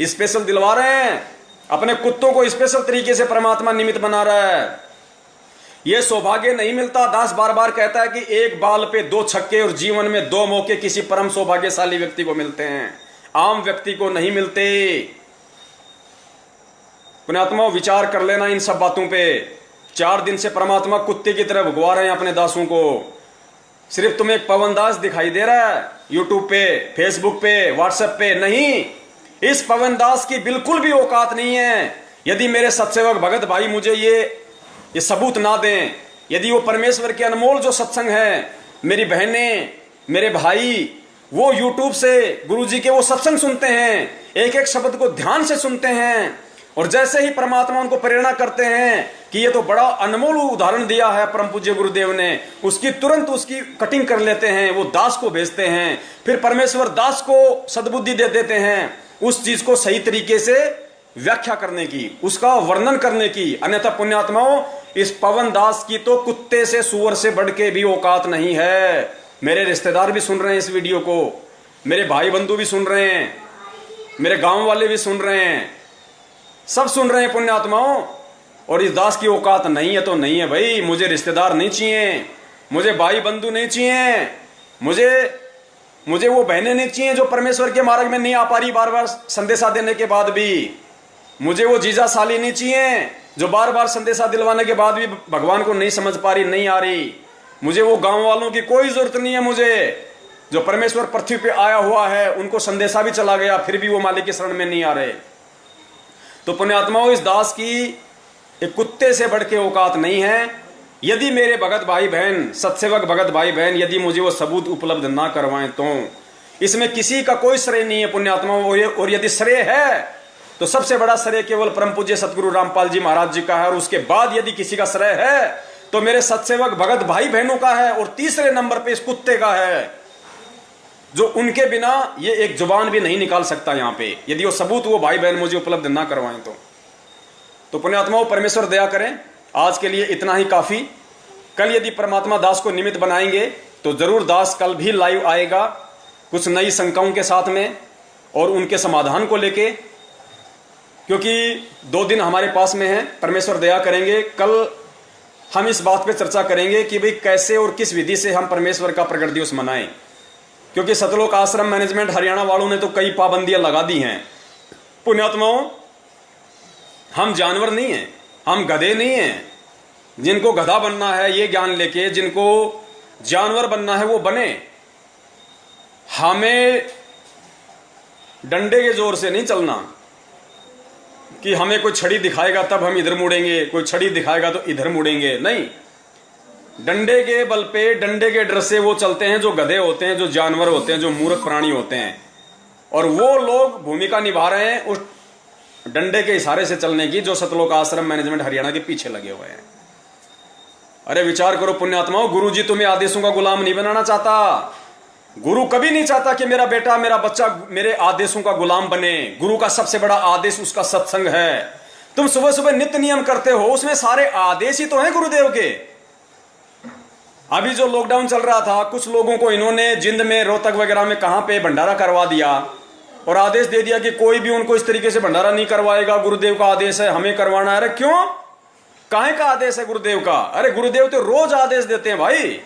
स्पेशल दिलवा रहे हैं। अपने कुत्तों को स्पेशल तरीके से परमात्मा निमित्त बना रहा है। यह सौभाग्य नहीं मिलता। दास बार बार कहता है कि एक बाल पे 2 छक्के और जीवन में 2 मौके किसी परम सौभाग्यशाली व्यक्ति को मिलते हैं, आम व्यक्ति को नहीं मिलते। पुण्यात्मा, विचार कर लेना इन सब बातों पे। 4 दिन से परमात्मा कुत्ते की तरह भुगवा रहे हैं अपने दासों को। सिर्फ तुम्हें एक पवन दास दिखाई दे रहा है यूट्यूब पे, फेसबुक पे, व्हाट्सएप पे। नहीं, इस पवन दास की बिल्कुल भी औकात नहीं है। यदि मेरे सत्सेवक भगत भाई मुझे ये सबूत ना दें, यदि वो परमेश्वर के अनमोल जो सत्संग है, मेरी बहनें, मेरे भाई, वो यूट्यूब से गुरुजी के वो सत्संग सुनते हैं, एक एक शब्द को ध्यान से सुनते हैं, और जैसे ही परमात्मा उनको प्रेरणा करते हैं कि ये तो बड़ा अनमोल उदाहरण दिया है परम पूज्य गुरुदेव ने, उसकी तुरंत उसकी कटिंग कर लेते हैं, वो दास को भेजते हैं। फिर परमेश्वर दास को सद्बुद्धि दे देते हैं उस चीज को सही तरीके से व्याख्या करने की, उसका वर्णन करने की। अन्यथा पुण्यात्माओं, इस पवन दास की तो कुत्ते से, सूअर से बढ़ के भी औकात नहीं है। मेरे रिश्तेदार भी सुन रहे हैं इस वीडियो को, मेरे भाई बंधु भी सुन रहे हैं, मेरे गांव वाले भी सुन रहे हैं, सब सुन रहे हैं पुण्यात्माओं। और इस दास की औकात नहीं है तो नहीं है भाई। मुझे रिश्तेदार नहीं चाहिए, मुझे भाई बंधु नहीं चाहिए, मुझे वो बहनें नहीं चाहिए जो परमेश्वर के मार्ग में नहीं आ पा रही बार बार संदेशा देने के बाद भी। मुझे वो जीजा साली नहीं चाहिए जो बार बार संदेशा दिलवाने के बाद भी भगवान को नहीं समझ पा रही, नहीं आ रही। मुझे वो गांव वालों की कोई जरूरत नहीं है। मुझे जो परमेश्वर पृथ्वी पे आया हुआ है, उनको संदेशा भी चला गया, फिर भी वो मालिक के शरण में नहीं आ रहे। तो पुण्यात्माओं, इस दास की एक कुत्ते से बढ़ के औकात नहीं है। यदि मेरे भगत भाई बहन, सत्सेवक भगत भाई बहन, यदि मुझे वो सबूत उपलब्ध ना करवाएं तो इसमें किसी का कोई श्रेय नहीं है पुण्यात्माओं। और यदि श्रेय है तो सबसे बड़ा श्रेय केवल परम पूज्य सतगुरु रामपाल जी महाराज जी का है, और उसके बाद यदि किसी का श्रेय है तो मेरे सत्सेवक भगत भाई बहनों का है, और तीसरे नंबर पे इस कुत्ते का है जो उनके बिना ये एक जुबान भी नहीं निकाल सकता यहाँ पे, यदि वो सबूत वो भाई बहन मुझे उपलब्ध ना करवाएं तो पुण्यात्माओं परमेश्वर दया करें। आज के लिए इतना ही काफी। कल यदि परमात्मा दास को निमित्त बनाएंगे तो जरूर दास कल भी लाइव आएगा कुछ नई शंकाओं के साथ में और उनके समाधान को लेके, क्योंकि 2 दिन हमारे पास में है। परमेश्वर दया करेंगे कल हम इस बात पे चर्चा करेंगे कि भाई कैसे और किस विधि से हम परमेश्वर का प्रकट दिवस मनाएं, क्योंकि सतलोक आश्रम मैनेजमेंट हरियाणा वालों ने तो कई पाबंदियां लगा दी हैं। पुण्यात्माओं, हम जानवर नहीं हैं, हम गधे नहीं हैं। जिनको गधा बनना है ये ज्ञान लेके, जिनको जानवर बनना है वो बने। हमें डंडे के जोर से नहीं चलना कि हमें कोई छड़ी दिखाएगा तब हम इधर मुड़ेंगे, कोई छड़ी दिखाएगा तो इधर मुड़ेंगे, नहीं। डंडे के बल पे, डंडे के डर से वो चलते हैं जो गधे होते हैं, जो जानवर होते हैं, जो मूर्ख प्राणी होते हैं। और वो लोग भूमिका निभा रहे हैं उस डंडे के इशारे से चलने की, जो सतलोक आश्रम मैनेजमेंट हरियाणा के पीछे लगे हुए हैं। अरे विचार करो पुण्यात्माओं, गुरु जी तुम्हें आदेशों का गुलाम नहीं बनाना चाहता। गुरु कभी नहीं चाहता कि मेरा बेटा, मेरा बच्चा मेरे आदेशों का गुलाम बने। गुरु का सबसे बड़ा आदेश उसका सत्संग है। तुम सुबह सुबह नित्य नियम करते हो, उसमें सारे आदेश ही तो हैं गुरुदेव के। अभी जो लॉकडाउन चल रहा था, कुछ लोगों को इन्होंने जिंद में, रोहतक वगैरह में कहां पे भंडारा करवा दिया और आदेश दे दिया कि कोई भी उनको इस तरीके से भंडारा नहीं करवाएगा, गुरुदेव का आदेश है, हमें करवाना है। अरे क्यों, काहे का आदेश है गुरुदेव का? अरे गुरुदेव तो रोज आदेश देते हैं भाई।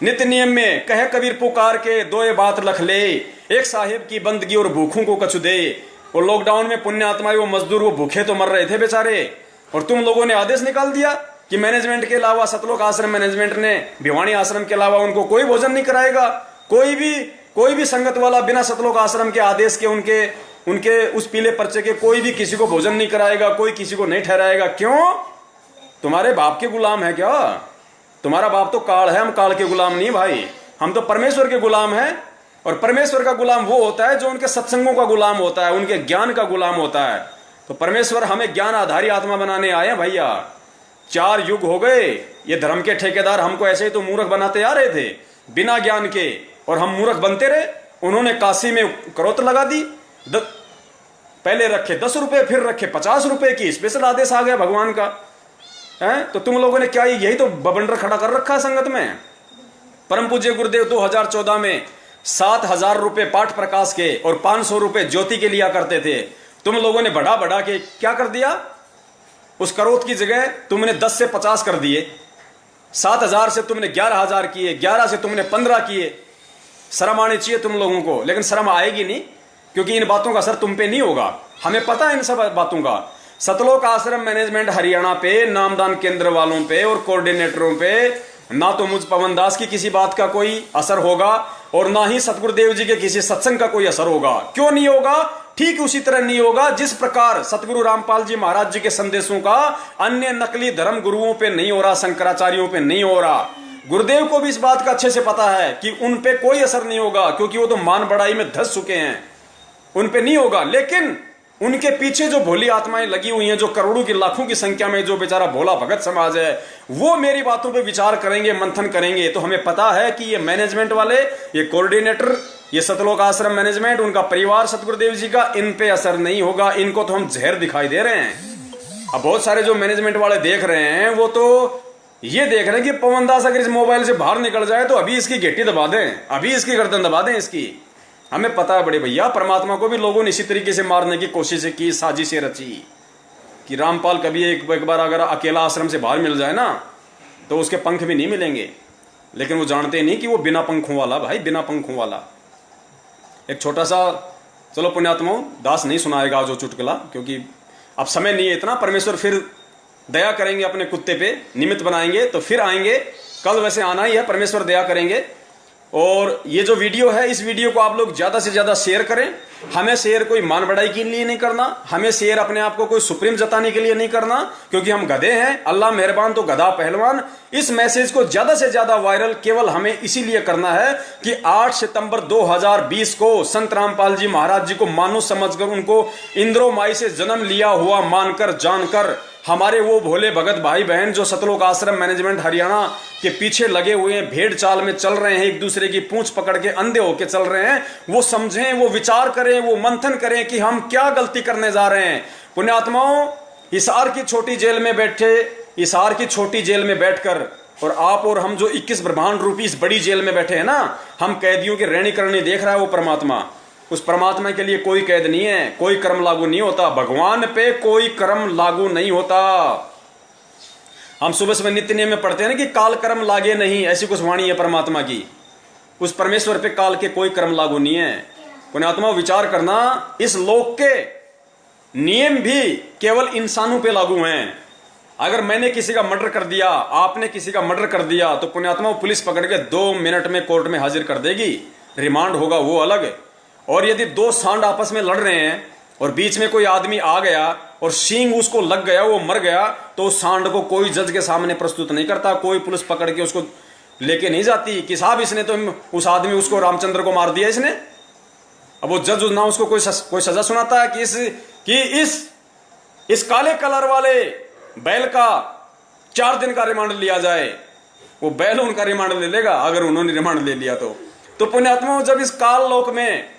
नित्य नियम में कहे कबीर पुकार के, दोए बात लख ले, एक साहिब की बंदगी और भूखों को कछु दे। और लॉकडाउन में पुण्यात्माएं, वो मजदूर, वो भूखे तो मर रहे थे बेचारे, और तुम लोगों ने आदेश निकाल दिया कि मैनेजमेंट के अलावा, सतलोक आश्रम मैनेजमेंट ने भिवानी आश्रम के अलावा उनको कोई भोजन नहीं कराएगा। कोई भी संगत वाला बिना सतलोक आश्रम के आदेश के, उनके उस पीले पर्चे के, कोई भी किसी को भोजन नहीं कराएगा, कोई किसी को नहीं ठहराएगा। क्यों? तुम्हारे बाप के गुलाम है क्या? तुम्हारा बाप तो काल है, हम काल के गुलाम नहीं भाई, हम तो परमेश्वर के गुलाम हैं। और परमेश्वर का गुलाम वो होता है जो उनके सत्संगों का गुलाम होता है, उनके ज्ञान का गुलाम होता है। तो परमेश्वर हमें ज्ञान आधारी आत्मा बनाने आए भैया। 4 युग हो गए, ये धर्म के ठेकेदार हमको ऐसे ही तो मूर्ख बनाते आ रहे थे बिना ज्ञान के, और हम मूर्ख बनते रहे। उन्होंने काशी में करोत लगा दी, पहले रखे 10 रुपए, फिर रखे 50 रुपए की, स्पेशल आदेश आ गया भगवान का है। तो तुम लोगों ने क्या यही तो बबंडर खड़ा कर रखा है संगत में। परम पूज्य गुरुदेव 2014 में 7,000 रुपए पाठ प्रकाश के और 500 रुपए ज्योति के लिया करते थे। तुम लोगों ने बढ़ा बढ़ा के क्या कर दिया, उस करोत की जगह तुमने 10 से 50 कर दिए। 7,000 से तुमने 11,000 किए, 11 से तुमने 15 किए। शर्म आनी चाहिए तुम लोगों को, लेकिन शर्म आएगी नहीं, क्योंकि इन बातों का असर तुम पे नहीं होगा। हमें पता है इन सब बातों का। सतलोक आश्रम मैनेजमेंट हरियाणा पे, नामदान केंद्र वालों पे और कोऑर्डिनेटरों पे ना तो मुझ पवन दास की किसी बात का कोई असर होगा और ना ही सतगुरुदेव जी के किसी सत्संग का कोई असर होगा। क्यों नहीं होगा? ठीक उसी तरह नहीं होगा जिस प्रकार सतगुरु रामपाल जी महाराज जी के संदेशों का अन्य नकली धर्म गुरुओं पे नहीं हो रहा, शंकराचार्यों पे नहीं हो रहा। गुरुदेव को भी इस बात का अच्छे से पता है कि उन पे कोई असर नहीं होगा, क्योंकि वो तो मान बढ़ाई में धस चुके हैं, उन पे नहीं होगा। लेकिन उनके पीछे जो भोली आत्माएं लगी हुई हैं, जो करोड़ों की लाखों की संख्या में जो बेचारा भोला भगत समाज है, वो मेरी बातों पे विचार करेंगे, मंथन करेंगे। तो हमें पता है कि ये मैनेजमेंट वाले, ये कोऑर्डिनेटर, ये सतलोक आश्रम मैनेजमेंट, उनका परिवार सतगुरुदेव जी का, इन पे असर नहीं होगा। इनको तो हम जहर दिखाई दे रहे हैं। अब बहुत सारे जो मैनेजमेंट वाले देख रहे हैं, वो तो ये देख रहे हैं कि पवन दास अगर इस मोबाइल से बाहर निकल जाए तो अभी इसकी घेटी दबा दें, अभी इसकी गर्दन दबा दें इसकी। हमें पता है बड़े भैया, परमात्मा को भी लोगों ने इसी तरीके से मारने की कोशिश की, साजिशें रची कि रामपाल कभी एक बार अगर अकेला आश्रम से बाहर मिल जाए ना तो उसके पंख भी नहीं मिलेंगे। लेकिन वो जानते नहीं कि वो बिना पंखों वाला, भाई बिना पंखों वाला। एक छोटा सा, चलो पुण्यात्माओं, दास नहीं सुनाएगा जो चुटकुला, क्योंकि अब समय नहीं है इतना। परमेश्वर फिर दया करेंगे अपने कुत्ते पे, निमित्त बनाएंगे तो फिर आएंगे। कल वैसे आना ही है, परमेश्वर दया करेंगे। और ये जो वीडियो है, इस वीडियो को आप लोग ज्यादा से ज्यादा शेयर करें हमें शेयर कोई मान बढ़ाई के लिए नहीं करना, हमें शेयर अपने आप को कोई सुप्रीम जताने के लिए नहीं करना, क्योंकि हम गधे हैं। अल्लाह मेहरबान तो गधा पहलवान। इस मैसेज को ज्यादा से ज्यादा वायरल केवल हमें इसीलिए करना है कि 8 सितंबर 2020 को संत रामपाल जी महाराज जी को मानो समझकर, उनको इंद्रो माई से जन्म लिया हुआ मानकर जानकर, हमारे वो भोले भगत भाई बहन जो सतलोक आश्रम मैनेजमेंट हरियाणा के पीछे लगे हुए हैं, भेड़ चाल में चल रहे हैं, एक दूसरे की पूंछ पकड़ के अंधे होके चल रहे हैं, वो समझें, वो विचार करें, वो मंथन करें कि हम क्या गलती करने जा रहे हैं। पुण्यात्माओं, हिसार की छोटी जेल में बैठे, हिसार की छोटी जेल में बैठकर, और आप और हम जो 21 ब्रह्मांड रूपी इस बड़ी जेल में बैठे हैं ना, हम कैदियों की रहनी करनी देख रहा है वो परमात्मा। उस परमात्मा के लिए कोई कैद नहीं है, कोई कर्म लागू नहीं होता, भगवान पे कोई कर्म लागू नहीं होता। हम सुबह सुबह नित्य नियम में पढ़ते हैं ना कि काल कर्म लागे नहीं, ऐसी कुछ वाणी है परमात्मा की। उस परमेश्वर पे काल के कोई कर्म लागू नहीं है। पुण्यात्मा, विचार करना, इस लोक के नियम भी केवल इंसानों पे लागू हैं। अगर मैंने किसी का मर्डर कर दिया, आपने किसी का मर्डर कर दिया, तो पुण्यात्मा पुलिस पकड़ के 2 मिनट में कोर्ट में हाजिर कर देगी, रिमांड होगा वो अलग। और यदि 2 सांड आपस में लड़ रहे हैं और बीच में कोई आदमी आ गया और सींग उसको लग गया, वो मर गया, तो उस सांड को कोई जज के सामने प्रस्तुत नहीं करता, कोई पुलिस पकड़ के उसको लेके नहीं जाती कि साहब इसने तो उस आदमी, उसको रामचंद्र को मार दिया इसने। अब वो जज ना उसको कोई सजा सुनाता है कि इस काले कलर वाले बैल का 4 दिन का रिमांड लिया जाए। वो बैल उनका रिमांड ले लेगा अगर उन्होंने रिमांड ले लिया तो पुण्यात्माओं, जब इस काल लोक में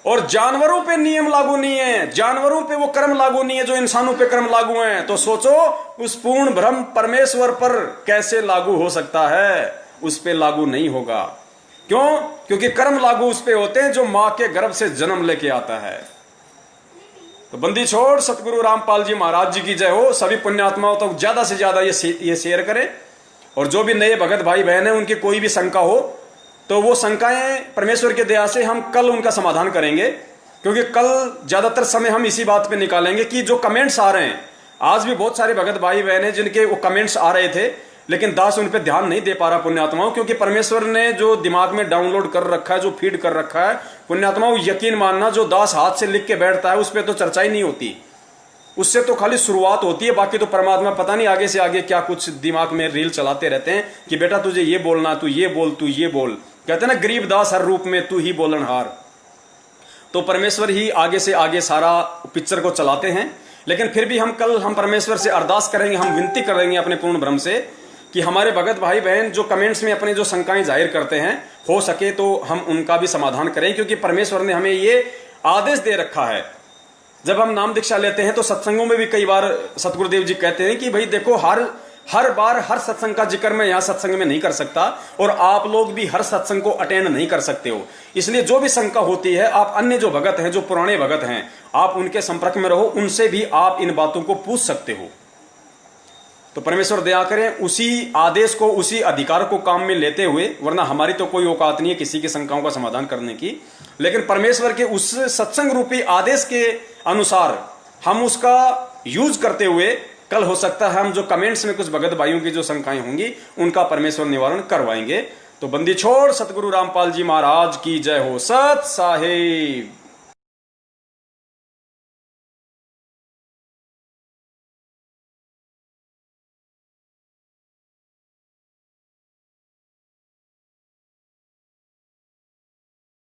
और जानवरों पे नियम लागू नहीं है, जानवरों पे वो कर्म लागू नहीं है जो इंसानों पे कर्म लागू हैं, तो सोचो उस पूर्ण ब्रह्म परमेश्वर पर कैसे लागू हो सकता है? उस पे लागू नहीं होगा। क्यों? क्योंकि कर्म लागू उस पे होते हैं जो मां के गर्भ से जन्म लेके आता है। तो बंदी छोड़ सतगुरु रामपाल जी महाराज जी की जय हो। सभी पुण्यात्माओं तक ज्यादा से ज्यादा ये शेयर करें, और जो भी नए भगत भाई बहन है उनकी कोई भी शंका हो तो वो शंकाएं परमेश्वर के दया से हम कल उनका समाधान करेंगे, क्योंकि कल ज्यादातर समय हम इसी बात पे निकालेंगे कि जो कमेंट्स आ रहे हैं, आज भी बहुत सारे भगत भाई बहन हैं जिनके वो कमेंट्स आ रहे थे, लेकिन दास उन पे ध्यान नहीं दे पा रहा पुण्यात्माओं, क्योंकि परमेश्वर ने जो दिमाग में डाउनलोड कर रखा है, जो फीड कर रखा है पुण्यात्माओं, यकीन मानना, जो दास हाथ से लिख के बैठता है उस पर तो चर्चा ही नहीं होती, उससे तो खाली शुरुआत होती है। बाकी तो परमात्मा पता नहीं आगे से आगे क्या कुछ दिमाग में रील चलाते रहते हैं कि बेटा तुझे ये बोलना, तू ये बोल, तू ये बोल। कहते हैं ना, गरीब दास हर रूप में तू ही बोलनहार। तो परमेश्वर ही आगे से आगे सारा पिक्चर को चलाते हैं। लेकिन फिर भी हम कल परमेश्वर से अरदास करेंगे, हम विनती करेंगे अपने पूर्ण ब्रह्म से कि हमारे भगत भाई बहन जो कमेंट्स में अपने जो शंकाएं जाहिर करते हैं, हो सके तो हम उनका भी समाधान करें, क्योंकि परमेश्वर ने हमें ये आदेश दे रखा है। जब हम नाम दीक्षा लेते हैं तो सत्संगों में भी कई बार सतगुरुदेव जी कहते हैं कि भाई देखो, हर बार हर सत्संग का जिक्र मैं यहाँ सत्संग में नहीं कर सकता, और आप लोग भी हर सत्संग को अटेंड नहीं कर सकते हो। इसलिए जो भी शंका होती है, आप अन्य जो भगत हैं, जो पुराने भगत हैं, आप उनके संपर्क में रहो, उनसे भी आप इन बातों को पूछ सकते हो। तो परमेश्वर दया करें, उसी आदेश को, उसी अधिकार को काम में लेते हुए, वरना हमारी तो कोई औकात नहीं है किसी की शंकाओं का समाधान करने की, लेकिन परमेश्वर के उस सत्संग रूपी आदेश के अनुसार हम उसका यूज करते हुए कल हो सकता है हम जो कमेंट्स में कुछ भगत भाइयों की जो शंकाएं होंगी उनका परमेश्वर निवारण करवाएंगे। तो बंदी छोड़ सतगुरु रामपाल जी महाराज की जय हो। सत साहिब।